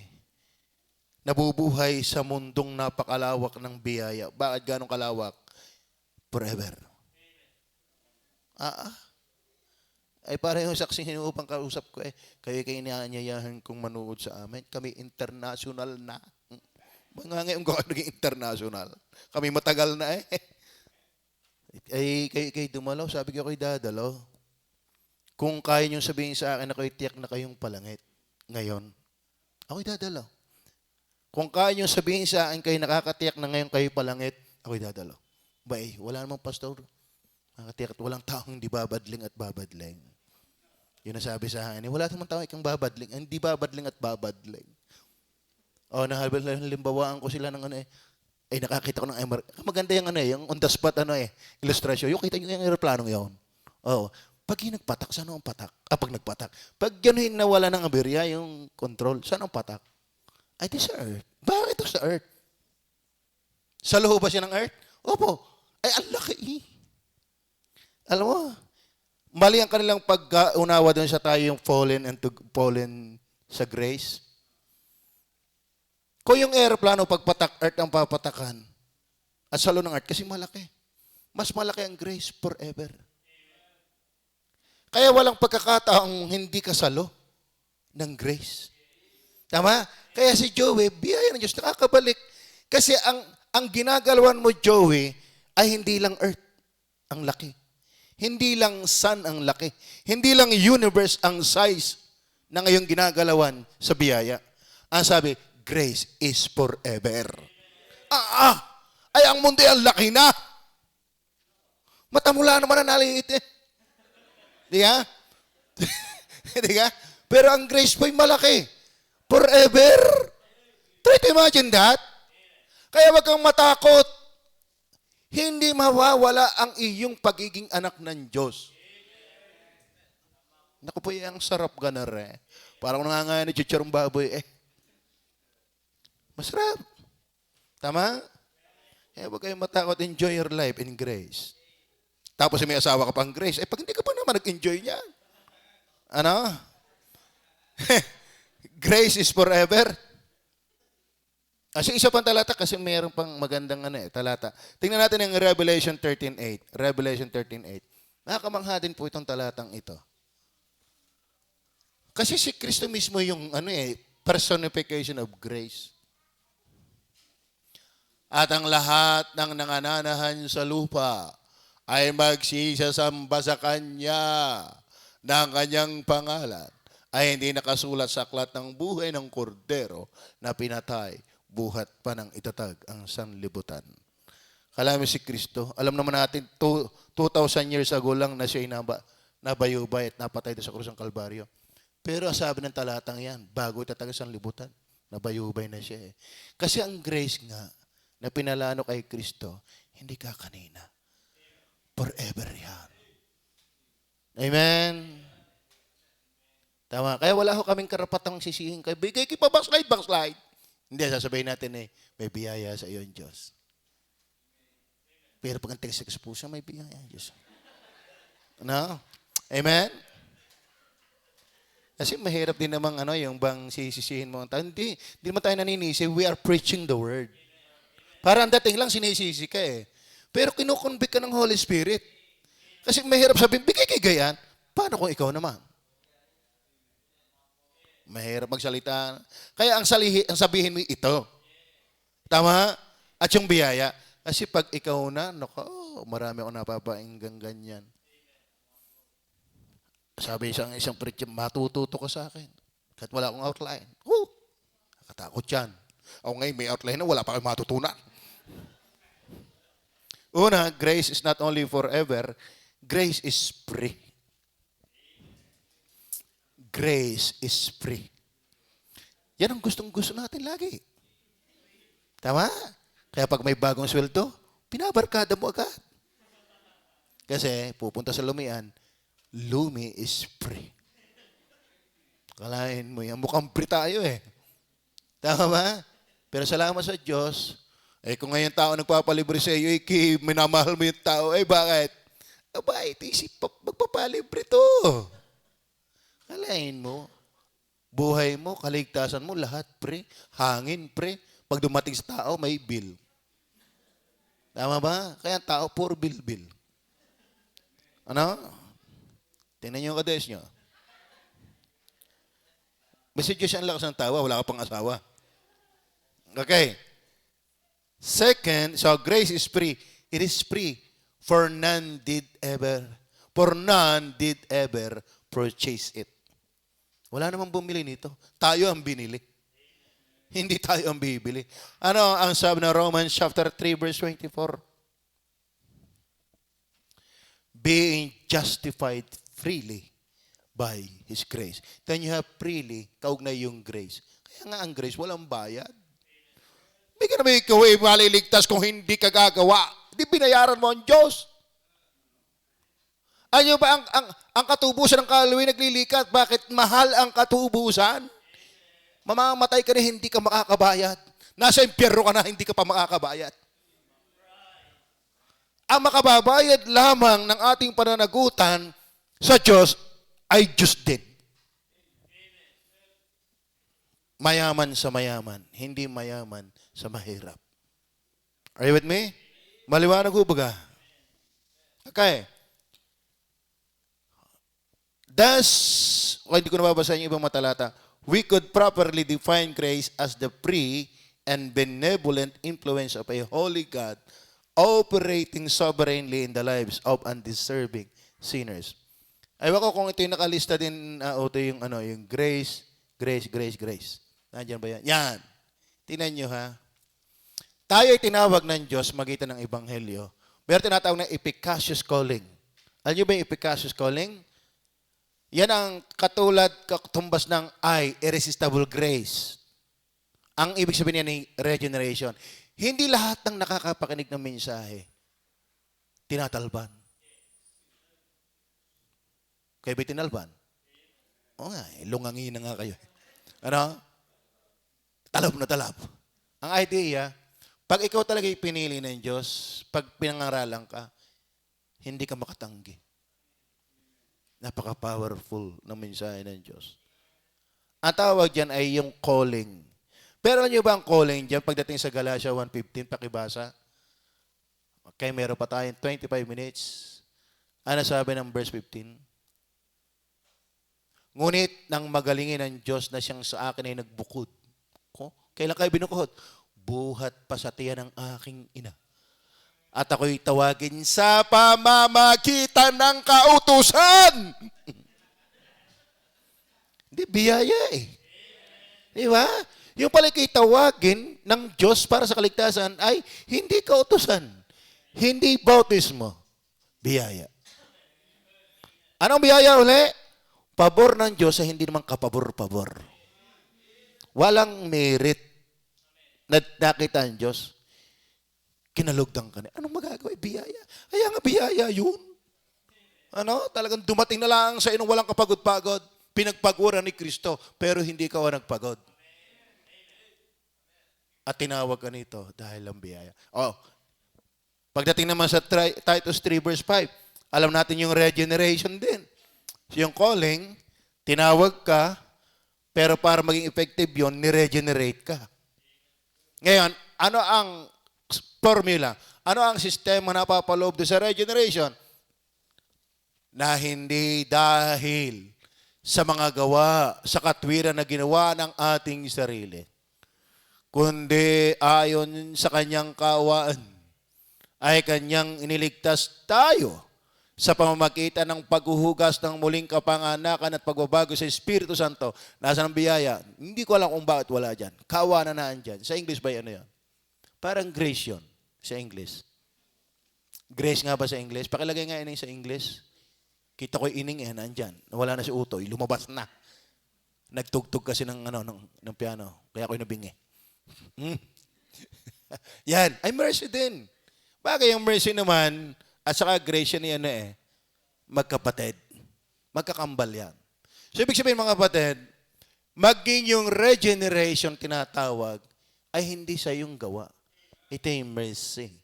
nabubuhay sa mundong napakalawak ng biyaya. Bakit ganong kalawak? Forever. Ay parang yung saksing upang kausap ko kayo inaanyayahan kong manood sa amin. Kami international na. Mga ngayon ko naging international. Kami matagal na eh. Kayo dumalaw, sabi ko kayo dadalaw. Kung kaya nyo sabihin sa akin na kayo tiyak na kayong palangit ngayon, ako'y dadalaw. Kung kaya nyo sabihin sa akin kayo nakakatiyak na ngayon kayo palangit, ako'y dadalaw. Wala namang pastor. Nakatiyak at walang taong hindi babadling at babadling. Yun ang sabi sa akin, wala namang taong ikang babadling, hindi babadling at babadling. Nahalimbawaan ko sila ng nakakita ko ng maganda yung yung on the spot illustration. Yung kita nyo yung aeroplanong yun. Pag yung nagpatak, saan ang patak? Pag nagpatak. Pag yun nawala ng aberya, yung control, saan ang patak? Ay, di sa Earth. Bakit ito sa Earth? Sa loob ba siya ng Earth? Opo. Ay, ang laki eh. Alam mo, mali ang kanilang pag-unawa doon sa tayo yung fallen sa grace. Kung yung aeroplano pagpatak, Earth ang papatakan, at sa loob ng Earth, kasi malaki. Mas malaki ang grace forever. Kaya walang pagkakataong hindi kasalo ng grace. Tama? Kaya si Joey, biyaya ng Diyos, nakakabalik. Kasi ang ginagalawan mo, Joey, ay hindi lang Earth ang laki. Hindi lang sun ang laki. Hindi lang universe ang size na ngayong ginagalawan sa biyaya. Ang sabi, grace is forever. Ay ang mundo ay ang laki na. Mata mula naman na naliit eh. Di ka? Di ka? Pero ang grace po ay malaki. Forever. Try to imagine that. Kaya wag kang matakot. Hindi mawawala ang iyong pagiging anak ng Diyos. Naku po, ang sarap ganar eh. Parang nangangain ni chicharong baboy eh. Masarap. Tama? Kaya wag kayong matakot. Enjoy your life in grace. Tapos may asawa ka pang grace. Pag hindi ka pa naman nag-enjoy niya. Ano? Grace is forever. Kasi isa pang talata kasi mayroon pang magandang talata. Tingnan natin ang Revelation 13:8. Revelation 13:8. Nakakamangha din po itong talatang ito. Kasi si Kristo mismo yung personification of grace. At ang lahat ng nangananahan sa lupa ay magsisasamba sa Kanya ng Kanyang pangalan ay hindi nakasulat sa aklat ng buhay ng Kordero na pinatay buhat pa ng itatag ang sanlibutan. Kala mo si Kristo. Alam naman natin, 2,000 years ago lang na siya nabayubay at napatay doon sa krus ng Kalbaryo. Pero ang sabi ng talatang yan, bago itatagos ang libutan, nabayubay na siya eh. Kasi ang grace nga, na pinalano kay Kristo, hindi ka kanina. Forever yan. Amen? Tama. Kaya wala ho kaming karapatang sisihin kayo. Bigay kayo pa backslide. Hindi, sasabihin natin may biyaya sa iyo ang Diyos. Pero pag ang text sa puso, may biyaya ang Diyos. Ano? Amen? Kasi mahirap din namang yung bang sisisihin mo ang tao. Hindi naman tayo naninisi. We are preaching the word. Parang dating lang sinisisi ka eh. Pero kinukonvict ka ng Holy Spirit. Kasi mahirap sabihin, bigay kay gayan. Paano kung ikaw naman? Mahirap magsalita. Kaya ang sabihin mo ito. Tama? At yung biyaya. Kasi pag ikaw na, marami akong napapainggang ganyan. Sabi isang preacher, matututo ka sa akin. Kahit wala akong outline. Nakatakot yan. Ako ngayon may outline na wala pa kayong matutunan. Una, grace is not only forever, grace is free. Grace is free. Yan ang gustong-gusto natin lagi. Tama? Kaya pag may bagong sweldo, pinabarkada mo agad. Kasi pupunta sa Lumian, Lumi is free. Kalahin mo yan. Mukhang free tayo eh. Tama ba? Pero salamat sa Diyos, kung ngayon tao nagpapalibre sa iyo, minamahal mo yung tao, bakit? Isip, magpapalibre to. Kalahin mo. Buhay mo, kaligtasan mo, lahat pre. Hangin pre. Pag dumating sa tao, may bill. Tama ba? Kaya ang tao, poor bill. Ano? Tingnan niyo yung kades niyo. Basta Diyos ang lakas ng tawa, wala ka pang asawa. Okay. Second, so grace is free. It is free. For none did ever purchase it. Wala namang bumili nito. Tayo ang binili. Hindi tayo ang bibili. Ano ang sabi ng Romans chapter 3 verse 24? Being justified freely by His grace. Then you have freely, kaugnay yung grace. Kaya nga ang grace, walang bayad. Hindi ka naman ikaw maliligtas kung hindi ka gagawa. Hindi binayaran mo ang Diyos. Ano ba ang katubusan ng Calvary naglilikat? Bakit mahal ang katubusan? Mamamatay ka na hindi ka makakabayad. Nasa impyerno ka na hindi ka pa makakabayad. Ang makababayad lamang ng ating pananagutan sa Diyos ay Diyos din. Mayaman sa mayaman, hindi mayaman sa mahirap. Are you with me? Maliwanag ho baga? Okay. Thus, hindi ko nababasahin yung ibang matalata, we could properly define grace as the free and benevolent influence of a holy God operating sovereignly in the lives of undeserving sinners. Ayaw ko kung ito yung nakalista din, yung grace. Nandiyan ba yan? Yan. Tingnan nyo ha. Tayo ay tinawag ng Diyos magitan ng Ebanghelyo. Meron tinatawag na efficacious calling. Alam nyo ba yung efficacious calling? Yan ang katumbas ng irresistible grace. Ang ibig sabihin niya ni regeneration. Hindi lahat ng nakakapakinig ng mensahe tinatalban. Kaya ba tinalban? Oo nga, lungangin na nga kayo. Ano? Talab na talab. Ang idea, pag ikaw talaga pinili ng Diyos, pag pinangaralan ka, hindi ka makatanggi. Napaka-powerful ng mensahe ng Diyos. Ang tawag dyan ay yung calling. Pero alam nyo ba ang calling dyan? Pagdating sa Galatia 1:15, pakibasa. Okay, meron pa tayong 25 minutes. Ano sabi ng verse 15? Ngunit nang magalingin ng Diyos na siyang sa akin ay nagbukod. Kailan kayo binukod? Buhat pa sa tiyan ng aking ina. At ako'y tawagin sa pamamagitan ng kautusan. Hindi, biyaya eh. Di ba? Yung pala kayo tawagin ng Diyos para sa kaligtasan ay hindi kautusan. Hindi bautismo, biyaya. Anong biyaya uli? Pabor ng Diyos sa hindi naman kapabor-pabor. Walang merit na nakita ang Diyos. Kinalugdan ka na. Anong magagawa? Biyaya. Kaya nga biyaya yun. Talagang dumating na lang sa inong walang kapagod-pagod. Pinagpaguran ni Kristo, pero hindi ka nagpagod. At tinawag ka nito dahil ang biyaya. Pagdating naman sa Titus 3 verse 5, alam natin yung regeneration din. Yung calling, tinawag ka, pero para maging effective yun, niregenerate ka. Ngayon, ano ang formula? Ano ang sistema na papaloob doon sa regeneration? Na hindi dahil sa mga gawa, sa katwiran na ginawa ng ating sarili, kundi ayon sa kanyang kaawaan, ay kanyang iniligtas tayo sa pamamagitan ng paghuhugas ng muling kapanganakan at pagbabago sa Espiritu Santo. Nasaan ang biyaya? Hindi ko alam kung bakit wala dyan. Kawa na naan dyan. Sa English ba yan? Parang grace yun sa English. Grace nga ba sa English? Pakilagay nga ining sa English. Kita ko ining nandyan. Wala na si Utoy. Lumabas na. Nagtugtog kasi ng piano. Kaya ako nabingi. Yan. Ay mercy din. Bagay yung mercy naman, at saka grace yan magkapatid. Magkakambal yan. So, ibig sabihin mga kapatid, maging yung regeneration tinatawag ay hindi sa iyong gawa. Ito yung mercy.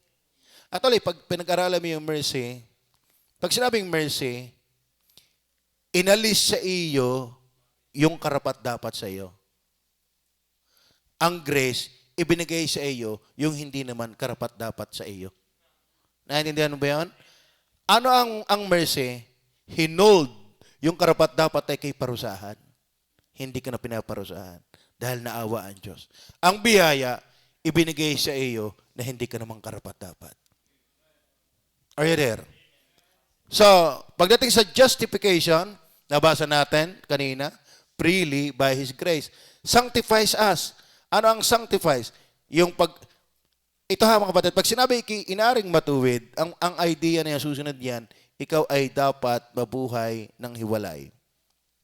At ulit, pag pinag-aralan mo yung mercy, pag sinabing mercy, inalis sa iyo yung karapat-dapat sa iyo. Ang grace, ibinigay sa iyo yung hindi naman karapat-dapat sa iyo. Naintindihan mo ba yun? Ano ang mercy? Hinold yung karapat-dapat ay kay parusahan. Hindi ka na pinaparusahan dahil naawa ang Diyos. Ang biyaya, ibinigay sa iyo na hindi ka namang karapat-dapat. Are you there? So, pagdating sa justification, nabasa natin kanina, freely by His grace. Sanctifies us. Ano ang sanctifies? Ito mga kapatid, pag sinabi inaring matuwid, ang idea na yung susunod yan, ikaw ay dapat mabuhay ng hiwalay.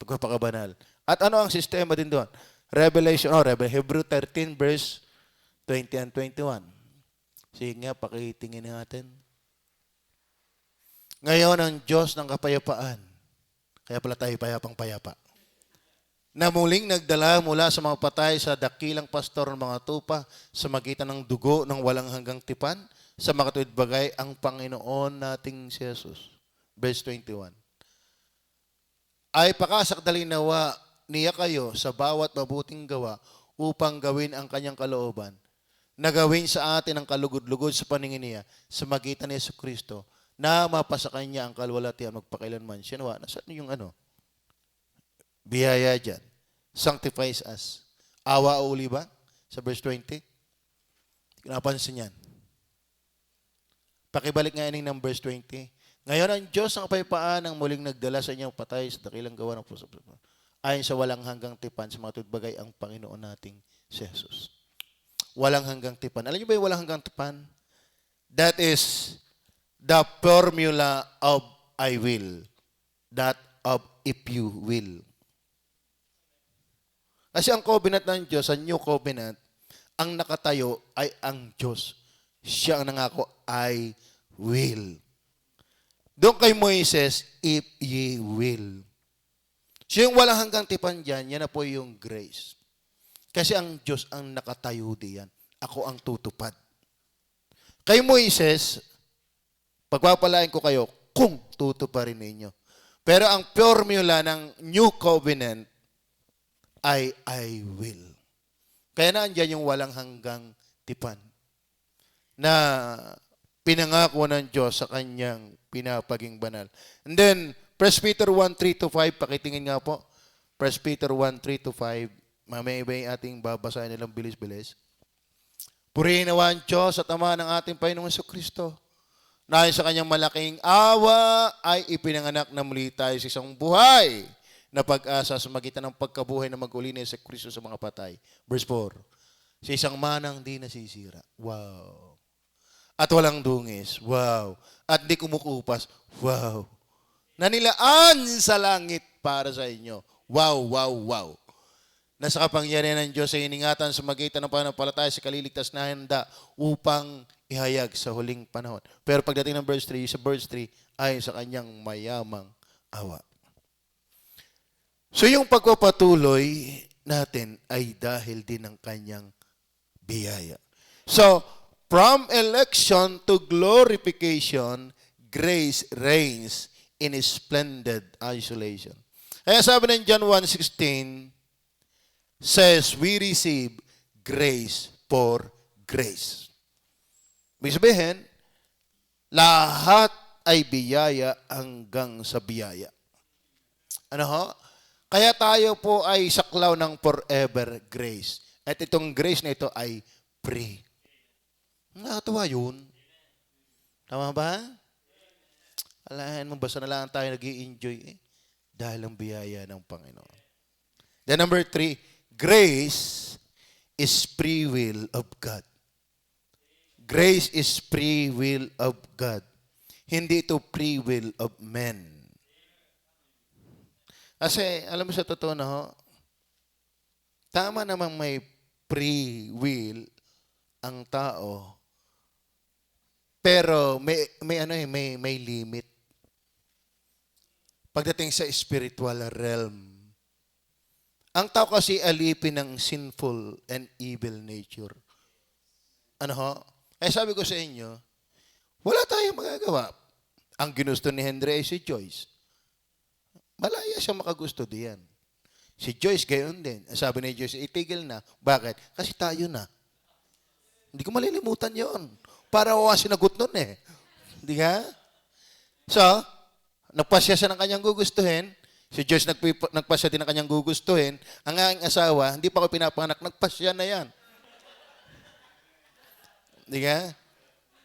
Pagpapakabanal. At ano ang sistema din doon? Hebrew 13 verse 20 and 21. Sige nga, pakitingin natin. Ngayon ang Diyos ng kapayapaan. Kaya pala tayo payapang-payapa. Na muling nagdala mula sa mga patay sa dakilang pastor ng mga tupa sa magitan ng dugo ng walang hanggang tipan sa makatuwid bagay ang Panginoon nating si Jesus. Verse 21. Ay pakasakdali nawa niya kayo sa bawat mabuting gawa upang gawin ang kanyang kalooban na gawin sa atin ang kalugod-lugod sa paningin niya sa magitan ni Jesucristo na mapasa kanya ang kalwalatian magpakailanman. Siya nasaan yung biyaya dyan. Sanctifies us. Awa o uli ba? Sa verse 20. Napansin yan. Pakibalik nga ining ng verse 20. Ngayon ang Diyos ang kapayapaan ang muling nagdala sa inyong patay sa dakilang gawa ng puso. Ayon sa walang hanggang tipan sa mga tudbagay ang Panginoon nating si Jesus. Walang hanggang tipan. Alam niyo ba yung walang hanggang tipan? That is the formula of I will. That of if you will. Kasi ang covenant ng Diyos, sa new covenant, ang nakatayo ay ang Diyos. Siya ang nangako, I will. Doon kay Moises, if ye will. So yung walang hanggang tipan dyan, yan na po yung grace. Kasi ang Diyos ang nakatayo diyan. Ako ang tutupad. Kay Moises, pagpapalain ko kayo, kung tutuparin ninyo. Pero ang formula ng new covenant, I will. Kaya naandyan yung walang hanggang tipan na pinangako ng Diyos sa kanyang pinapaging banal. And then, 1 Peter 1:3-5, pakitingin nga po. 1 Peter 1:3-5, mamaya iba yung ating babasahin nilang bilis-bilis. Purihin nawa ang Diyos at Ama ng ating Panginoong Jesucristo. Na sa kanyang malaking awa ay ipinanganak na muli tayo sa isang buhay na pag-asa sa magitan ng pagkabuhay na mag-uli ni Jesucristo sa mga patay. Verse 4. Sa isang manang di nasisira. Wow. at walang dungis. Wow. At di kumukupas. Wow. Nanilaan sa langit para sa inyo. Wow, wow, wow. Nasa kapangyarihan ng Diyos ay iningatan sa magitan ng pananampalataya sa kaliligtas na handa upang ihayag sa huling panahon. Pero pagdating ng verse 3, sa verse 3 ay sa kanyang mayamang awa. So yung pagpapatuloy natin ay dahil din ng kanyang biyaya. So, from election to glorification, grace reigns in splendid isolation. Kaya sabi ng John 1:16, says, we receive grace for grace. Ibig sabihin, lahat ay biyaya hanggang sa biyaya. Ano ho? Kaya tayo po ay saklaw ng forever grace. At itong grace na ito ay free. Nakakatawa yun. Tama ba? Alahan mo, basta na lang tayo nag-i-enjoy dahil ang biyaya ng Panginoon. Then number 3, grace is free will of God. Grace is free will of God. Hindi ito free will of men. Kasi, alam mo sa totoo na ho, tama namang may free will ang tao, pero may limit. Pagdating sa spiritual realm, ang tao kasi alipin ng sinful and evil nature. Ano ho? Kaya sabi ko sa inyo, wala tayong magagawa. Ang ginusto ni Henry ay si Joyce. Malaya siya makagusto diyan. Si Joyce gayon din. Sabi ni Joyce, itigil na. Bakit? Kasi tayo na. Hindi ko malilimutan yon. Para ako sinagot nun eh. Hindi ka? So, nagpasya siya ng kanyang gugustuhin. Si Joyce nagpasya din ng kanyang gugustuhin. Ang aking asawa, hindi pa ako pinapanganak, nagpasya na yan. Hindi ka?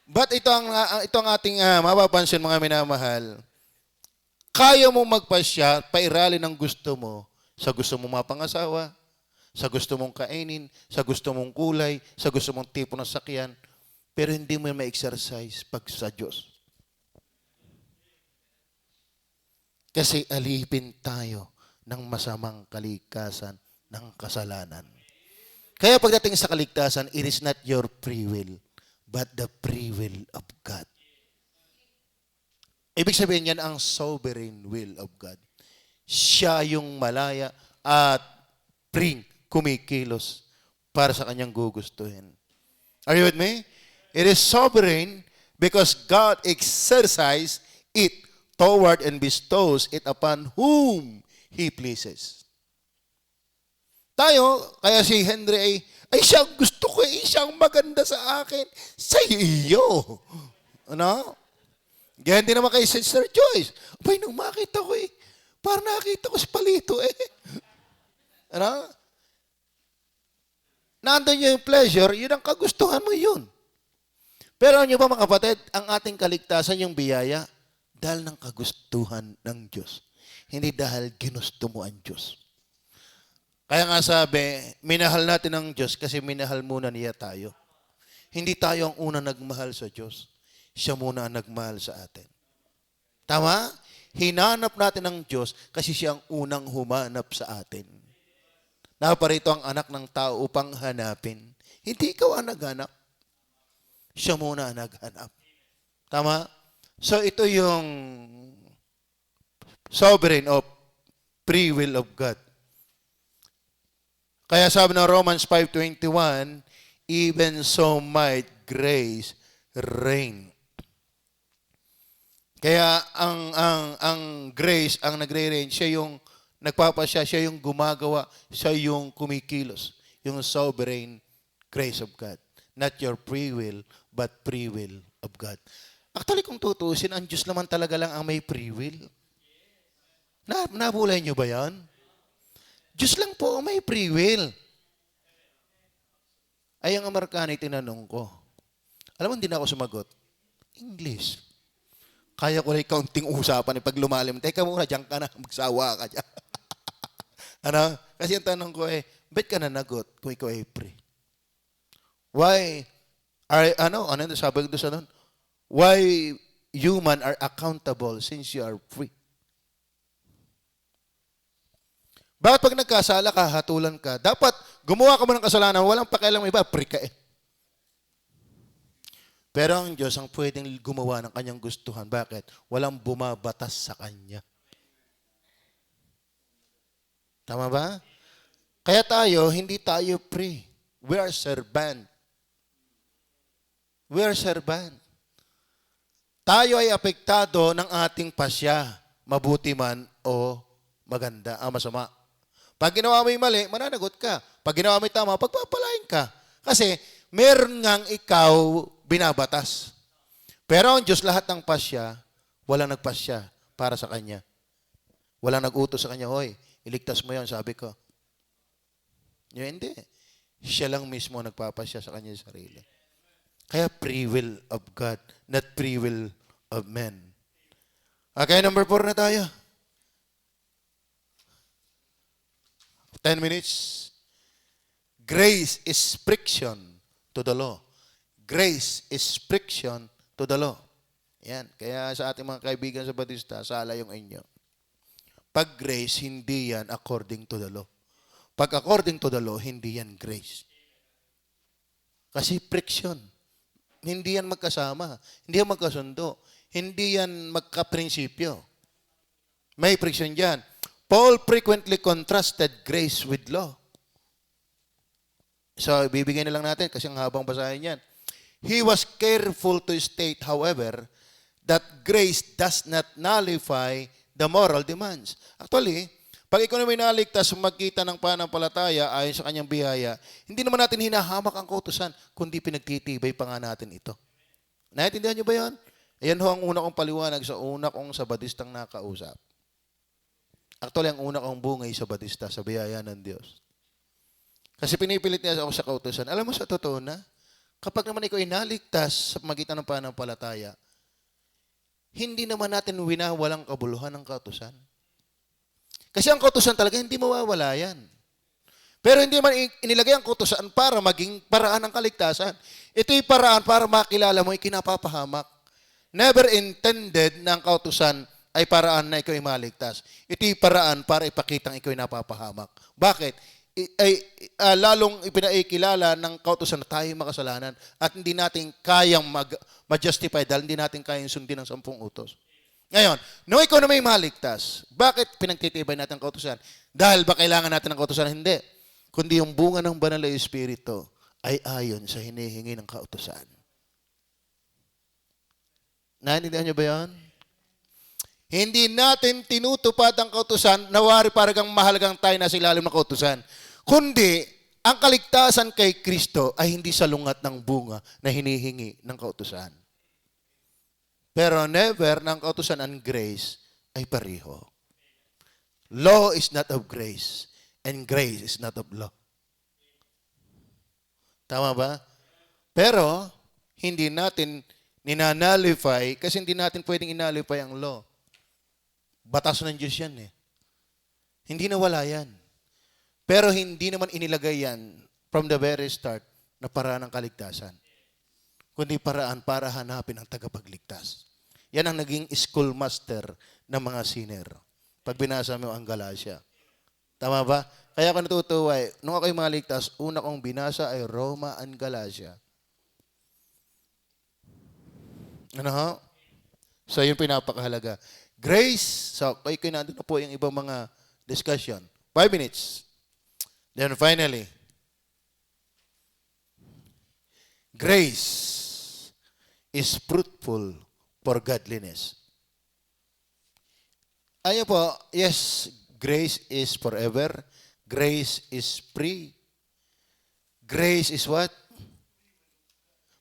But ito ang ating mapapansin mga minamahal. Kaya mo magpasya, pairali ng gusto mo, sa gusto mong mapangasawa, sa gusto mong kainin, sa gusto mong kulay, sa gusto mong tipo ng sakyan, pero hindi mo ma-exercise pag sa Diyos. Kasi alipin tayo ng masamang kalikasan ng kasalanan. Kaya pagdating sa kaligtasan, it is not your free will, but the free will of God. Ibig sabihin yan ang sovereign will of God. Siya yung malaya at free kumikilos para sa kanyang gugustuhin. Are you with me? It is sovereign because God exercises it toward and bestows it upon whom He pleases. Tayo, kaya si Henry ay siya gusto ko siyang maganda sa akin, sa iyo. Ano? Ganyan din naman kay Sister Joyce. Abay, nung makita ko parang nakita ko si Palito Ano? Nandun yung pleasure, yun ang kagustuhan mo yun. Pero ano ba mga kapatid, ang ating kaligtasan yung biyaya, dahil ng kagustuhan ng Diyos. Hindi dahil ginusto mo ang Diyos. Kaya nga sabi, minahal natin ang Diyos kasi minahal muna niya tayo. Hindi tayo ang unang nagmahal sa Diyos. Siya muna ang nagmahal sa atin. Tama? Hinanap natin ang Diyos kasi siya ang unang humanap sa atin. Naparito ang anak ng tao upang hanapin. Hindi ikaw ang naghanap. Siya muna ang naghanap. Tama? So ito yung sovereign of free will of God. Kaya sabi ng Romans 5:21, even so might grace reign. Kaya ang grace, ang nagre-reign, siya yung nagpapasya, siya yung gumagawa, siya yung kumikilos. Yung sovereign grace of God. Not your free will, but free will of God. Actually, kung tutusin, ang Diyos naman talaga lang ang may free will. Nabulay niyo ba yan? Diyos lang po ang may free will. Ay, ang Amerikano, tinanong ko. Alam mo, hindi na ako sumagot. English. Kaya ko rin kaunting usapan pag lumalim. Teka muna, diyan ka na. Magsawa ka dyan. Ano? Kasi ang tanong ko ba't ka nanagot kung ikaw ay free? Why? Ano sabi ko doon sa nun? Why human are accountable since you are free? Bakit pag nagkasala ka, hatulan ka, dapat gumawa ka mo ng kasalanan, walang pakialam iba, free ka eh. Pero ang Diyos ang pwedeng gumawa ng kanyang gustuhan. Bakit? Walang bumabatas sa kanya. Tama ba? Kaya tayo, hindi tayo free. We are servant. We are servant. Tayo ay apektado ng ating pasya, mabuti man o maganda, masama. Pag ginawa mo yung mali, mananagot ka. Pag ginawa mo yung tama, pagpapalain ka. Kasi meron ngang ikaw binabatas. Pero ang Diyos lahat ng pasya, walang nagpasya para sa Kanya. Walang nag-utos sa Kanya, hoy, iligtas mo yan, sabi ko. Yun, hindi. Siya lang mismo nagpapasya sa Kanya sarili. Kaya free will of God, not free will of men. Okay, number 4 na tayo. 10 minutes. Grace is friction to the law. Grace is friction to the law. Yan. Kaya sa ating mga kaibigan sa Bautista, sala yung inyo. Pag grace, hindi yan according to the law. Pag according to the law, hindi yan grace. Kasi friction. Hindi yan magkasama. Hindi yan magkasundo. Hindi yan magkaprinsipyo. May friction dyan. Paul frequently contrasted grace with law. So, bibigyan na lang natin kasi ang habang basahin yan. He was careful to state, however, that grace does not nullify the moral demands. Actually, pag ikaw na may naligtas, magkita ng pananampalataya ayon sa kanyang biyaya, hindi naman natin hinahamak ang kautusan, kundi pinagtitibay pa nga natin ito. Naintindihan niyo ba yan? Ayan ho ang una kong paliwanag sa una kong Sabadistang nakausap. Actually, ang una kong bungay sa Bautista, sa biyaya ng Diyos. Kasi pinipilit niya ako sa kautusan. Alam mo sa totoo na, kapag naman ikaw inaligtas sa magitan ng pananampalataya, hindi naman natin winawalang kabuluhan ng kautusan. Kasi ang kautusan talaga, hindi mawawala yan. Pero hindi man inilagay ang kautusan para maging paraan ng kaligtasan. Ito'y paraan para makilala mo, ikinapapahamak. Never intended na ang kautusan ay paraan na ikaw ay maligtas. Ito'y paraan para ipakitang ikaw ay napapahamak. Bakit? Lalong ipinaikilala ng kautusan na tayo makasalanan at hindi natin kayang ma-justify dahil hindi natin kayang sundin ang 10 utos. Ngayon, nung ikaw na may maligtas, bakit pinagtitibay natin ang kautusan? Dahil ba kailangan natin ng kautusan? Hindi. Kundi yung bunga ng banal na Espiritu ay ayon sa hinihingi ng kautusan. Naintindihan niyo ba yan? Hindi natin tinutupad ang kautusan na wari paragang mahalagang tayo na silalim ng kautusan. Kundi, ang kaligtasan kay Kristo ay hindi salungat ng bunga na hinihingi ng kautusan. Pero never ng kautusan and grace ay pareho. Law is not of grace and grace is not of law. Tama ba? Pero, hindi natin ninanalify kasi hindi natin pwedeng inalify ang law. Batas ng Diyos yan eh. Hindi nawala yan. Pero hindi naman inilagay yan from the very start na paraan ng kaligtasan. Kundi paraan para hanapin ang tagapagligtas. Yan ang naging schoolmaster ng mga sinner. Pag binasa mo ang Galatia. Tama ba? Kaya ako natutuwa eh. Nung ako'y maligtas, una kong binasa ay Roma and Galatia. Ano ho? So yun pinapakahalaga. Grace, so kayo nandun na po yung ibang mga discussion. 5 minutes. Then finally, grace is fruitful for godliness. Ayun po, yes, grace is forever. Grace is free. Grace is what?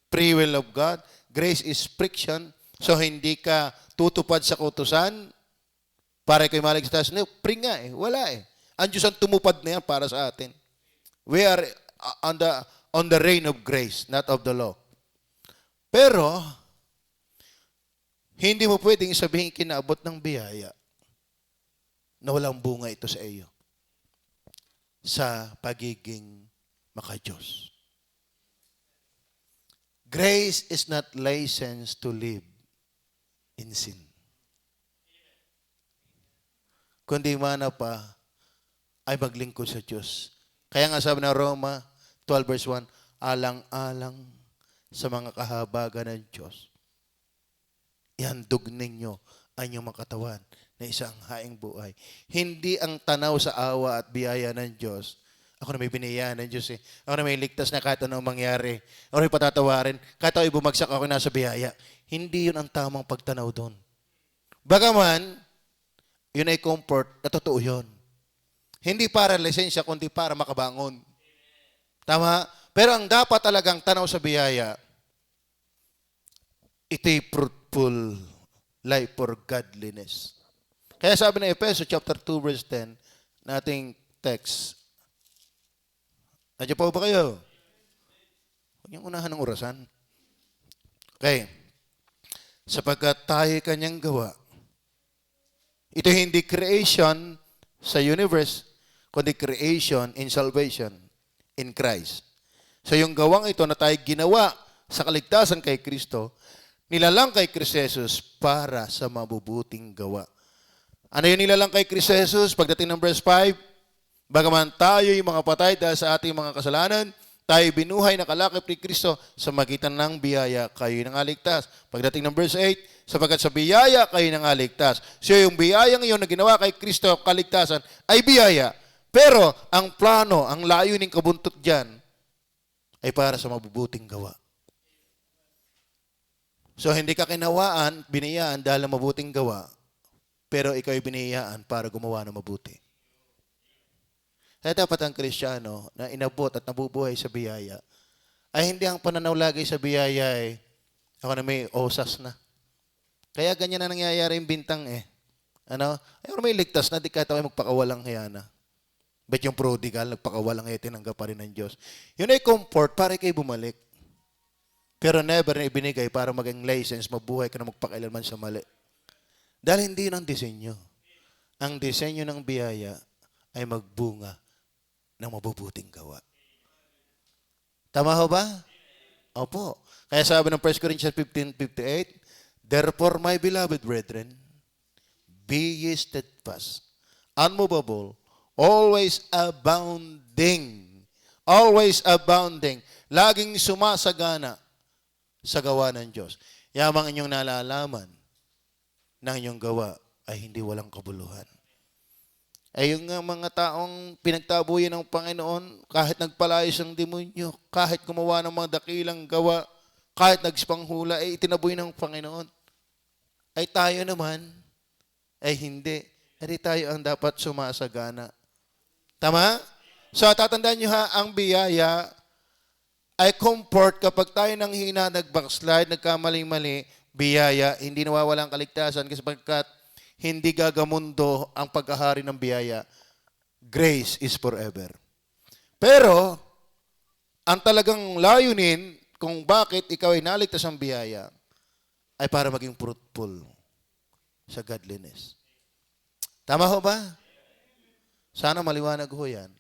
Free will of God. Grace is friction. So, hindi ka tutupad sa kautusan para kayo maligtas. No, free nga eh. Wala eh. Ang Diyos ang tumupad na yan para sa atin. We are on the reign of grace, not of the law. Pero, hindi mo pwedeng sabihin kinaabot ng biyaya na walang bunga ito sa iyo sa pagiging maka-Diyos. Grace is not license to live in sin. Kundi mana pa ay maglingkod sa Diyos. Kaya nga sabi ng Roma 12 verse 1, alang-alang sa mga kahabagan ng Diyos, ihandog ninyo ang inyong mga katawan na isang haing buhay. Hindi ang tanaw sa awa at biyaya ng Diyos. Ako na may biniyayaan ng Diyos eh. Ako na may ligtas na kahit anong mangyari. Ako na may patatawarin. Kahit ako'y bumagsak, ako nasa biyaya. Hindi yun ang tamang pagtanaw doon. Bagaman, yun ay comfort na totoo yun. Hindi para lisensya, kundi para makabangon. Tama? Pero ang dapat talagang tanaw sa biyaya, ito'y fruitful life for godliness. Kaya sabi ng Efeso chapter 2 verse 10, nating text. Nandiyan po ba kayo? Huwag niyong unahan ng orasan. Okay. Sapagkat tayo kanyang gawa. Ito hindi creation sa universe, kundi creation in salvation in Christ. So yung gawang ito na tayo ginawa sa kaligtasan kay Kristo, nilalang kay Kristo Jesus para sa mabubuting gawa. Ano yung nilalang kay Kristo Jesus? Pagdating ng verse 5, bagaman tayo yung mga patay dahil sa ating mga kasalanan, tayo binuhay na kalakip ni Kristo sa magitan ng biyaya, kayo nang aligtas. Pagdating ng verse 8, sapagkat sa biyaya kayo nang aligtas. So yung biyayang iyon na ginawa kay Kristo, kaligtasan, ay biyaya. Pero ang plano, ang layuning kabuntot dyan, ay para sa mabubuting gawa. So hindi ka kinawaan, biniyaan dahil ng mabuting gawa, pero ikaw ay biniyaan para gumawa ng mabuti. Kaya dapat ang Kristiyano na inabot at nabubuhay sa biyaya, ay hindi ang pananaw lagi sa biyaya ay, ako na may osas na. Kaya ganyan na nangyayari yung bintang eh. Ano? Ayaw may ligtas na, di kahit ako magpakawalang hiyana. Bet yung prodigal, nagpakawalang hiyana, tinanggap pa rin ng Diyos. Yun ay comfort para kayo bumalik. Pero never na ibinigay para maging license, mabuhay ka na magpakailanman sa mali. Dahil hindi yun ang disenyo. Ang disenyo ng biyaya ay magbunga ng mabubuting gawa. Tama ho ba? Opo. Kaya sabi ng 1 Corinthians 15:58, therefore, my beloved brethren, be ye steadfast, unmovable, always abounding, laging sumasagana sa gawa ng Diyos. Yamang inyong nalalaman na inyong gawa ay hindi walang kabuluhan. Ay yung mga taong pinagtabuyan ng Panginoon, kahit nagpalayas ng demonyo, kahit gumawa ng mga dakilang gawa, kahit nagsipanghula, ay itinaboy ng Panginoon. Ay tayo naman, ay hindi. Hindi tayo ang dapat sumasagana. Tama? So tatandaan nyo ha, ang biyaya ay comfort kapag tayo nang hina, nag-backslide, nagkamaling-mali, biyaya, hindi nawawalang kaligtasan kasi pagkat hindi gagamundo ang pagkahari ng biyaya. Grace is forever. Pero, ang talagang layunin kung bakit ikaw ay naligtas ang biyaya ay para maging fruitful sa godliness. Tama ho ba? Sana maliwanag ho yan.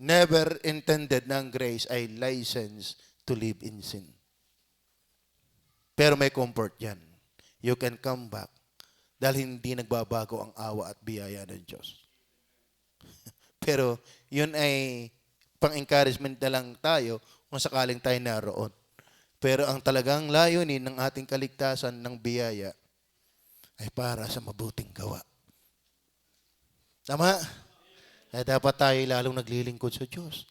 Never intended ng grace ay license to live in sin. Pero may comfort yan. You can come back dahil hindi nagbabago ang awa at biyaya ng Diyos. Pero yun ay pang-encouragement na lang tayo kung sakaling tayo naroon. Pero ang talagang layunin ng ating kaligtasan ng biyaya ay para sa mabuting gawa. Tama? Kaya dapat tayo lalong naglilingkod sa Diyos.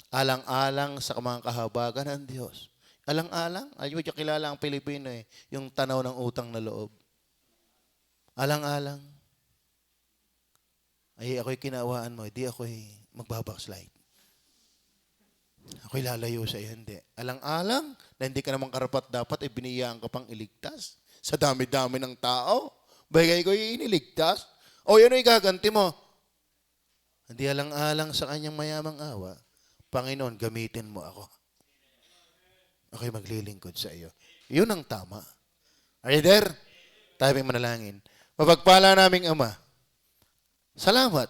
Alang-alang sa mga kahabagan ng Diyos. Alang-alang? Ayun, yung kilala ang Pilipino eh. Yung tanaw ng utang na loob. Alang-alang. Ay, ako'y kinawaan mo. Di ako'y magbabackslide. Ako'y lalayo sa iyo. Hindi. Alang-alang na hindi ka naman karapat dapat ay biniyaan ka pang iligtas. Sa dami-dami ng tao. Bagay ko iniligtas. O yan ay gaganti mo. Hindi alang-alang sa kanyang mayamang awa. Panginoon, gamitin mo ako. Ako'y maglilingkod sa iyo. Yun ang tama. Are you there? Tayo manalangin. Mapagpala naming Ama. Salamat.